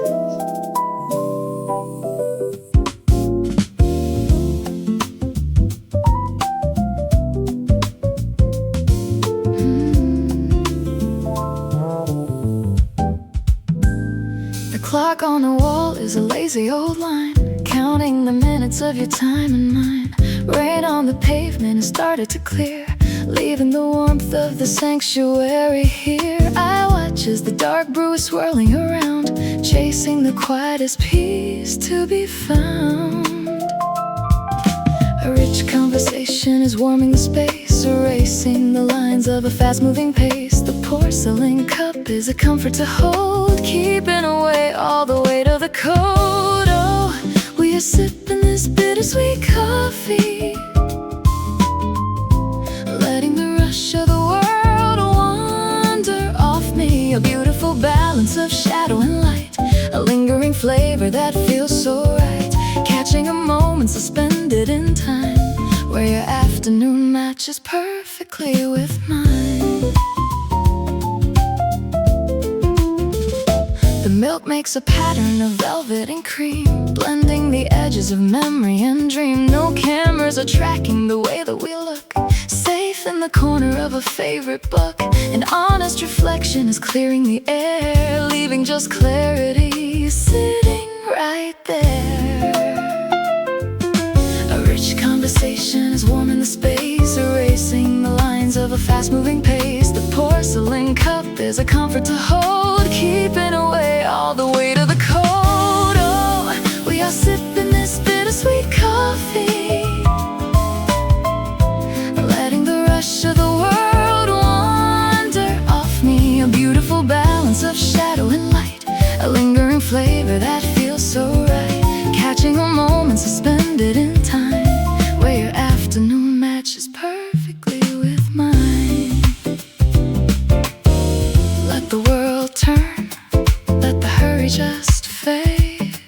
Speaker 1: The clock on the wall is a lazy old line, counting the minutes of your time and mine. Rain on the pavement has started to clear, leaving the warmth of the sanctuary here. I watch as the dark brew is swirling around, chasing the quietest peace to be found. A rich conversation is warming the space, erasing the lines of a fast-moving pace. The porcelain cup is a comfort to hold, keeping away all the weight of the cold. Oh, we are sipping this bittersweet coffee, letting the rush of the world wander off me. A beautiful balance of shadow and light, a lingering flavor that feels so right, catching a moment suspended in time, where your afternoon matches perfectly with mine. The milk makes a pattern of velvet and cream, blending the edges of memory and dream. No cameras are tracking the way that we look, safe in the corner of a favorite book. An honest reflection is clearing the air, leaving just clarity sitting right there. A rich conversation is warming the space, erasing the lines of a fast-moving pace. The porcelain cup is a comfort to hold, keeping away all the weight of the cold. Oh, we are sipping this bittersweet coffee, letting the rush of the world wander off me. A beautiful balance of shadow and light, a lingering flavor that feels so right, catching a moment suspended in time, where your afternoon matches perfectly with mine. Let the world turn, let the hurry just fade.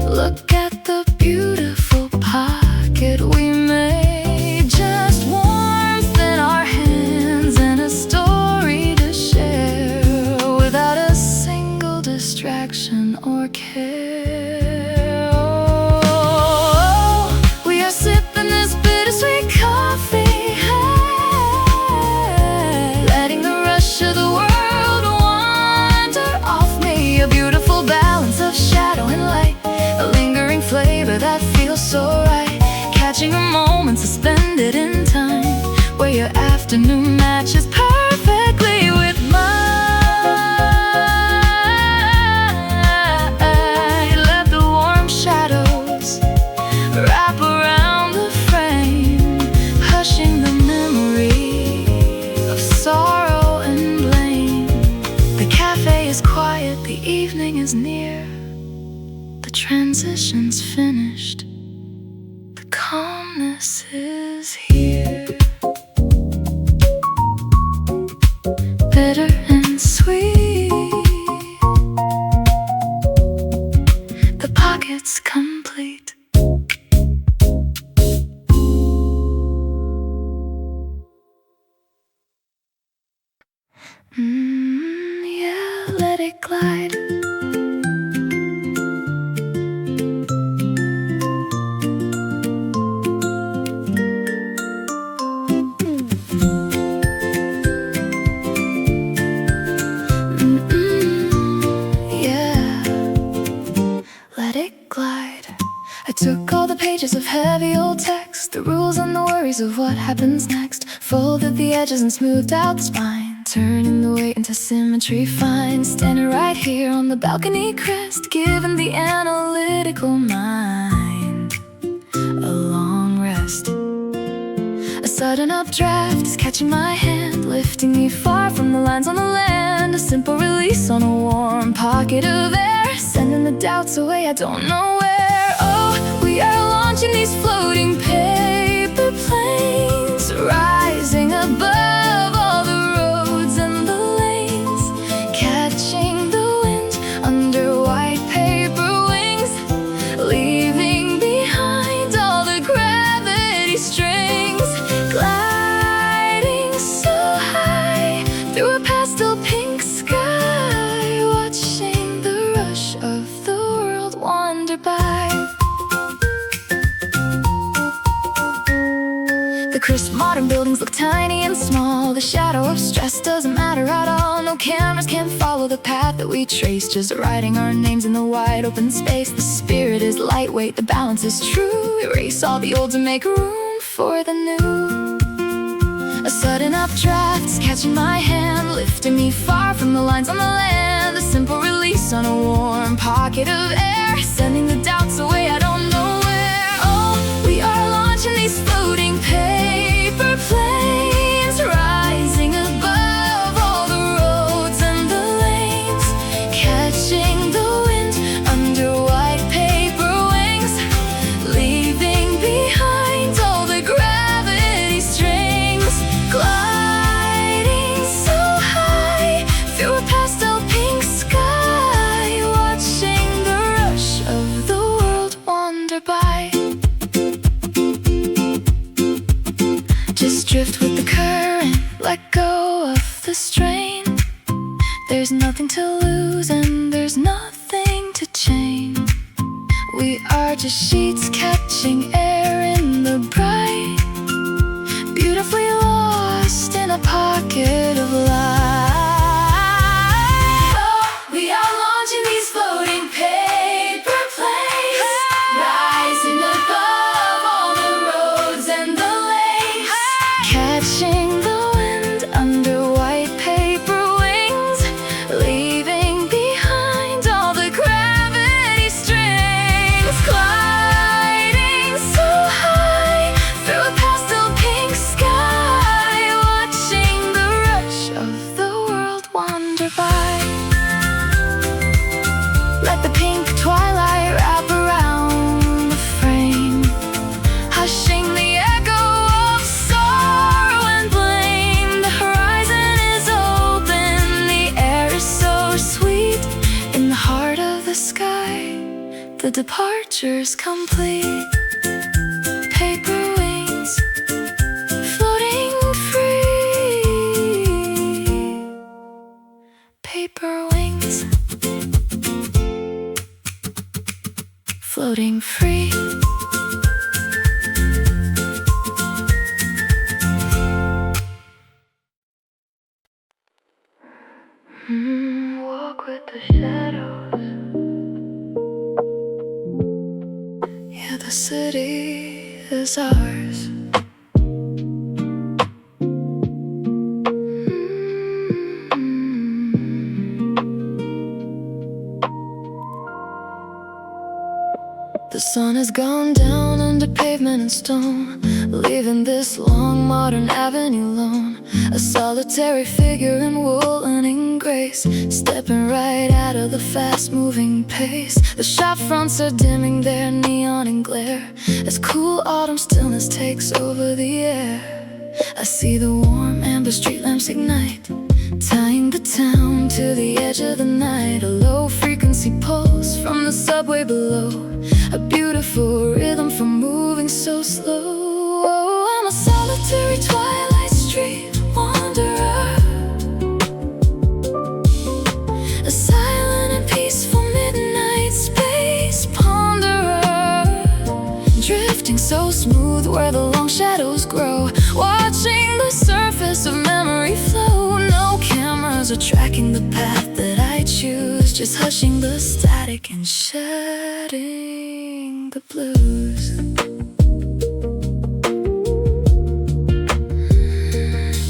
Speaker 1: Look at the beautiful pocket we made, just warmth in our hands and a story to share, without a single distraction or care. Oh, we are sipping this bittersweet coffee, letting the rush of the world wander off me. A beautiful balance of shadow and light, a lingering flavor that feels so right, catching a moment suspended in time, where your afternoon matches perfectly with mine. Let the warm shadows wrap around the frame, hushing the memory of sorrow and blame. The cafe is quiet, the evening is near, the transition's finished, the calmness is here. Bitter and sweet, the pocket's complete. Yeah, let it glide. Yeah, let it glide. I took all the pages of heavy old text, the rules and the worries of what happens next, folded the edges and smoothed out the spine, turning the weight into symmetry fine. Standing right here on the balcony crest, giving the analytical mind a long rest. A sudden updraft is catching my hand, lifting me far from the lines on the land. A simple release on a warm pocket of air, sending the doubts away, I don't know where. Oh, we are launching these floating paper planes, rising above all the roads and the lanes, catching the wind under white paper wings, leaving behind all the gravity strings, gliding so high through a pastel pink sky, watching the rush of the world wander by. The crisp modern buildings look tiny and small, the shadow of stress doesn't matter at all. No cameras can follow the path that we trace, just writing our names in the wide open space. The spirit is lightweight, the balance is true, erase all the old to make room for the new. A sudden updraft is catching my hand, lifting me far from the lines on the land. A simple release on a warm pocket of air, sending the doubts away, I don't know where. Oh, we are launching these floating paper planes, rising above all the roads and the lanes, catching the wind under white paper wings, leaving behind all the gravity strings, gliding so high through drift with the current, let go of the strain. There's nothing to lose and there's nothing to change. We are just sheets catching air in the bright, beautifully lost in a pocket of light. Oh, we are launching these floating paper planes, rising above all the roads and the lakes, catching the wind under white paper wings, leaving behind all the gravity strings, gliding so high through a pastel pink sky, watching the rush of the world wander by. Let the pink twilight wrap around the frame, hushing the echo of sorrow and blame. The horizon is open, the air is so sweet. In the heart of the sky, the departure's complete. Paper wings, floating free. Paper wings, floating free. Walk with the shadows. Yeah, the city is ours. The sun has gone down under pavement and stone, leaving this long modern avenue lone. A solitary figure in wool and in grace, stepping right out of the fast-moving pace. The shop fronts are dimming their neon and glare as cool autumn stillness takes over the air. I see the warm amber street lamps ignite, tying the town to the edge of the night. A low-frequency pulse from the subway below, a beautiful rhythm from moving so slow. Oh, I'm a solitary Twilight Street wanderer, a silent and peaceful midnight space ponderer, drifting so smooth where the long shadows grow, watching the surface of memory flow. No cameras are tracking the path that I choose, just hushing the static and shedding the blues.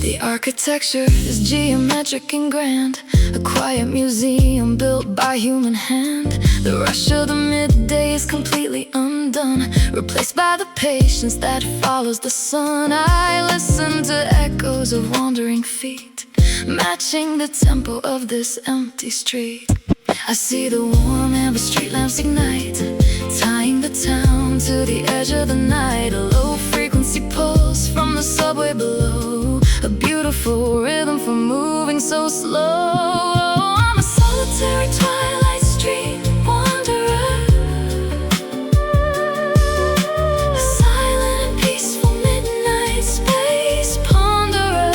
Speaker 1: The architecture is geometric and grand, a quiet museum built by human hand. The rush of the midday is completely undone, replaced by the patience that follows the sun. I listen to echoes of wandering feet, matching the tempo of this empty street. I see the warm amber street lamps ignite, tying the town to the edge of the night. A low-frequency pulse from the subway below, a beautiful rhythm from moving so slow. I'm a solitary Twilight Street wanderer, a silent and peaceful midnight space ponderer,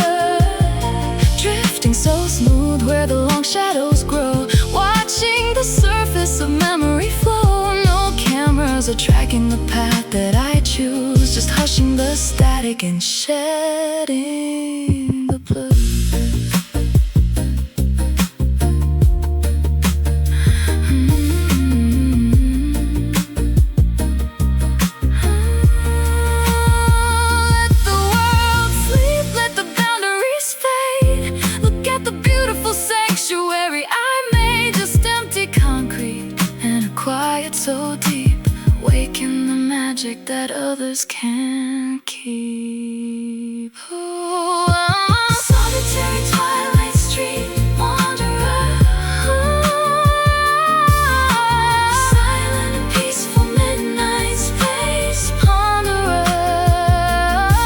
Speaker 1: drifting so smooth where the long shadows grow, watching the surface of memory flow. No cameras are tracking the path that I choose, just hushing the static and shedding the blues. Let the world sleep, let the boundaries fade. Look at the beautiful sanctuary I made, just empty concrete and a quiet so deep, waking the magic that others can't keep. Oh, I'm a solitary Twilight Street wanderer, silent and peaceful midnight space ponderer,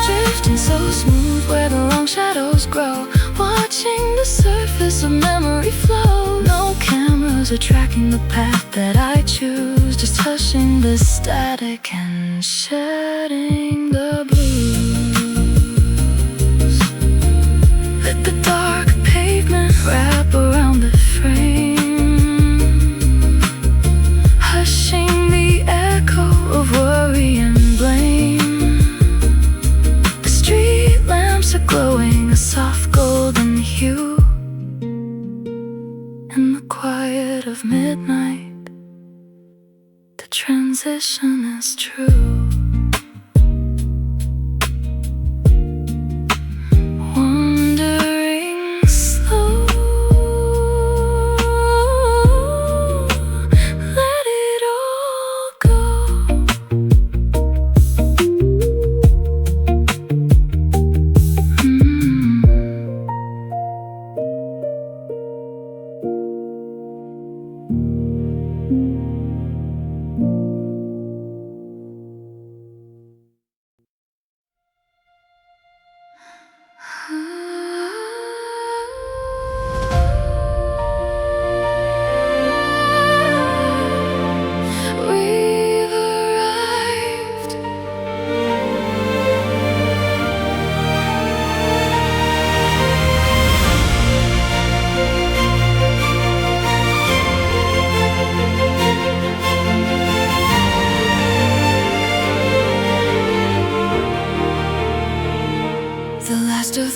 Speaker 1: drifting so smooth where the long shadows grow, watching the surface of memory flow. No cameras are tracking the path that I choose, just hushing the static and shedding the blues.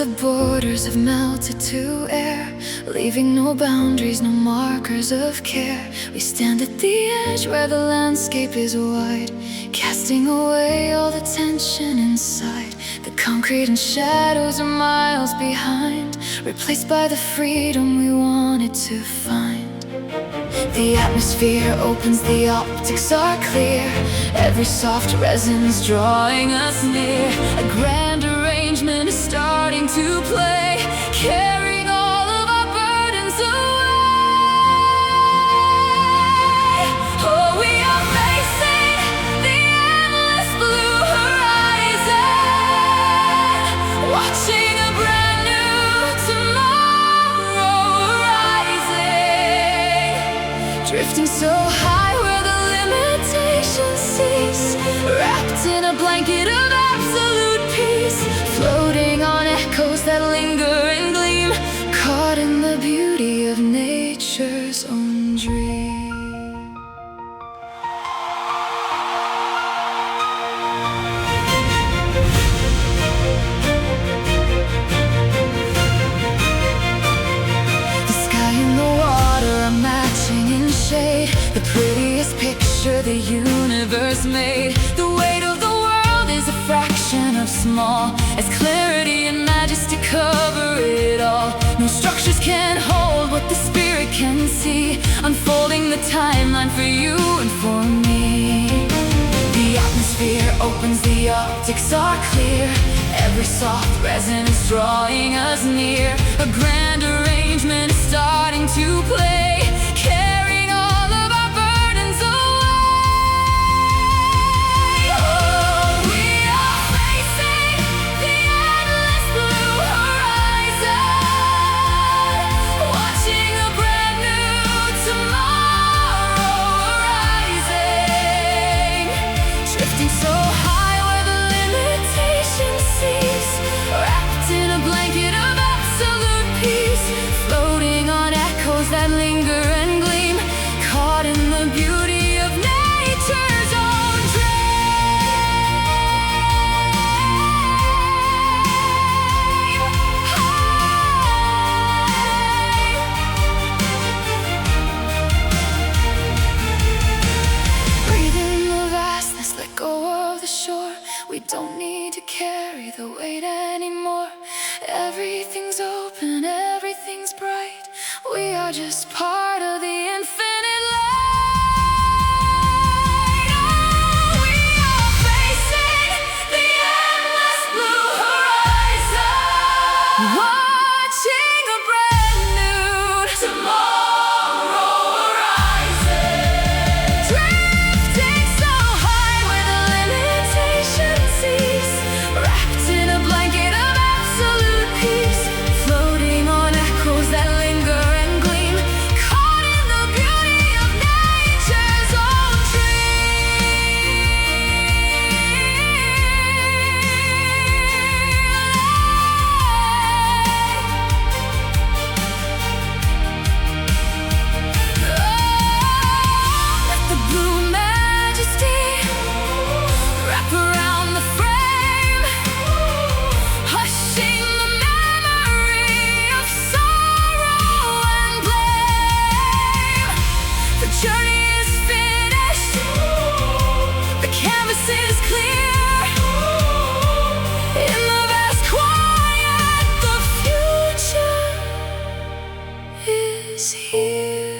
Speaker 1: the borders have melted to air, leaving no boundaries, no markers of care. We stand at the edge where the landscape is wide, casting away all the tension inside. The concrete and shadows are miles behind, replaced by the freedom we wanted to find. The atmosphere opens, the optics are clear, every soft resonance drawing us near. A grand arrangement is starting to play, carrying all of our burdens away. Oh, we are facing the endless blue horizon, watching a brand new tomorrow rising, drifting so high where the limitations cease, wrapped in a blanket of absolute peace, floating on echoes that linger and gleam, caught in the beauty of nature's own dream. The sky and the water are matching in shade, the prettiest picture the universe made. The weight of the world is a fraction of small, as clarity and majesty cover it all. No structures can hold what the spirit can see, unfolding the timeline for you and for me. The atmosphere opens, the optics are clear, every soft resonance drawing us near. A grand arrangement is starting to play, carrying all of our burdens away. Oh, we are facing the endless blue horizon, watching a brand new tomorrow rising, drifting so high where the limitations cease, wrapped in a blanket of absolute peace, floating on echoes that linger and gleam, caught in the beauty of nature's own dream. Breathe in the vastness, let go of the shore. We don't need to carry the weight anymore. Everything's open, everything's bright. We are just part of the infinite light. Oh, we are facing the endless blue horizon, watching a brand new tomorrow rising, drifting so high where the limitations cease, wrapped in a blanket of absolute peace, floating on echoes that linger and gleam, caught in the beauty of nature's own Let the blue majesty wrap around the frame, hushing the memory of sorrow and blame. The journey is finished, the canvas is clear. In the vast quiet, the future is here.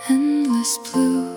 Speaker 1: Endless blue.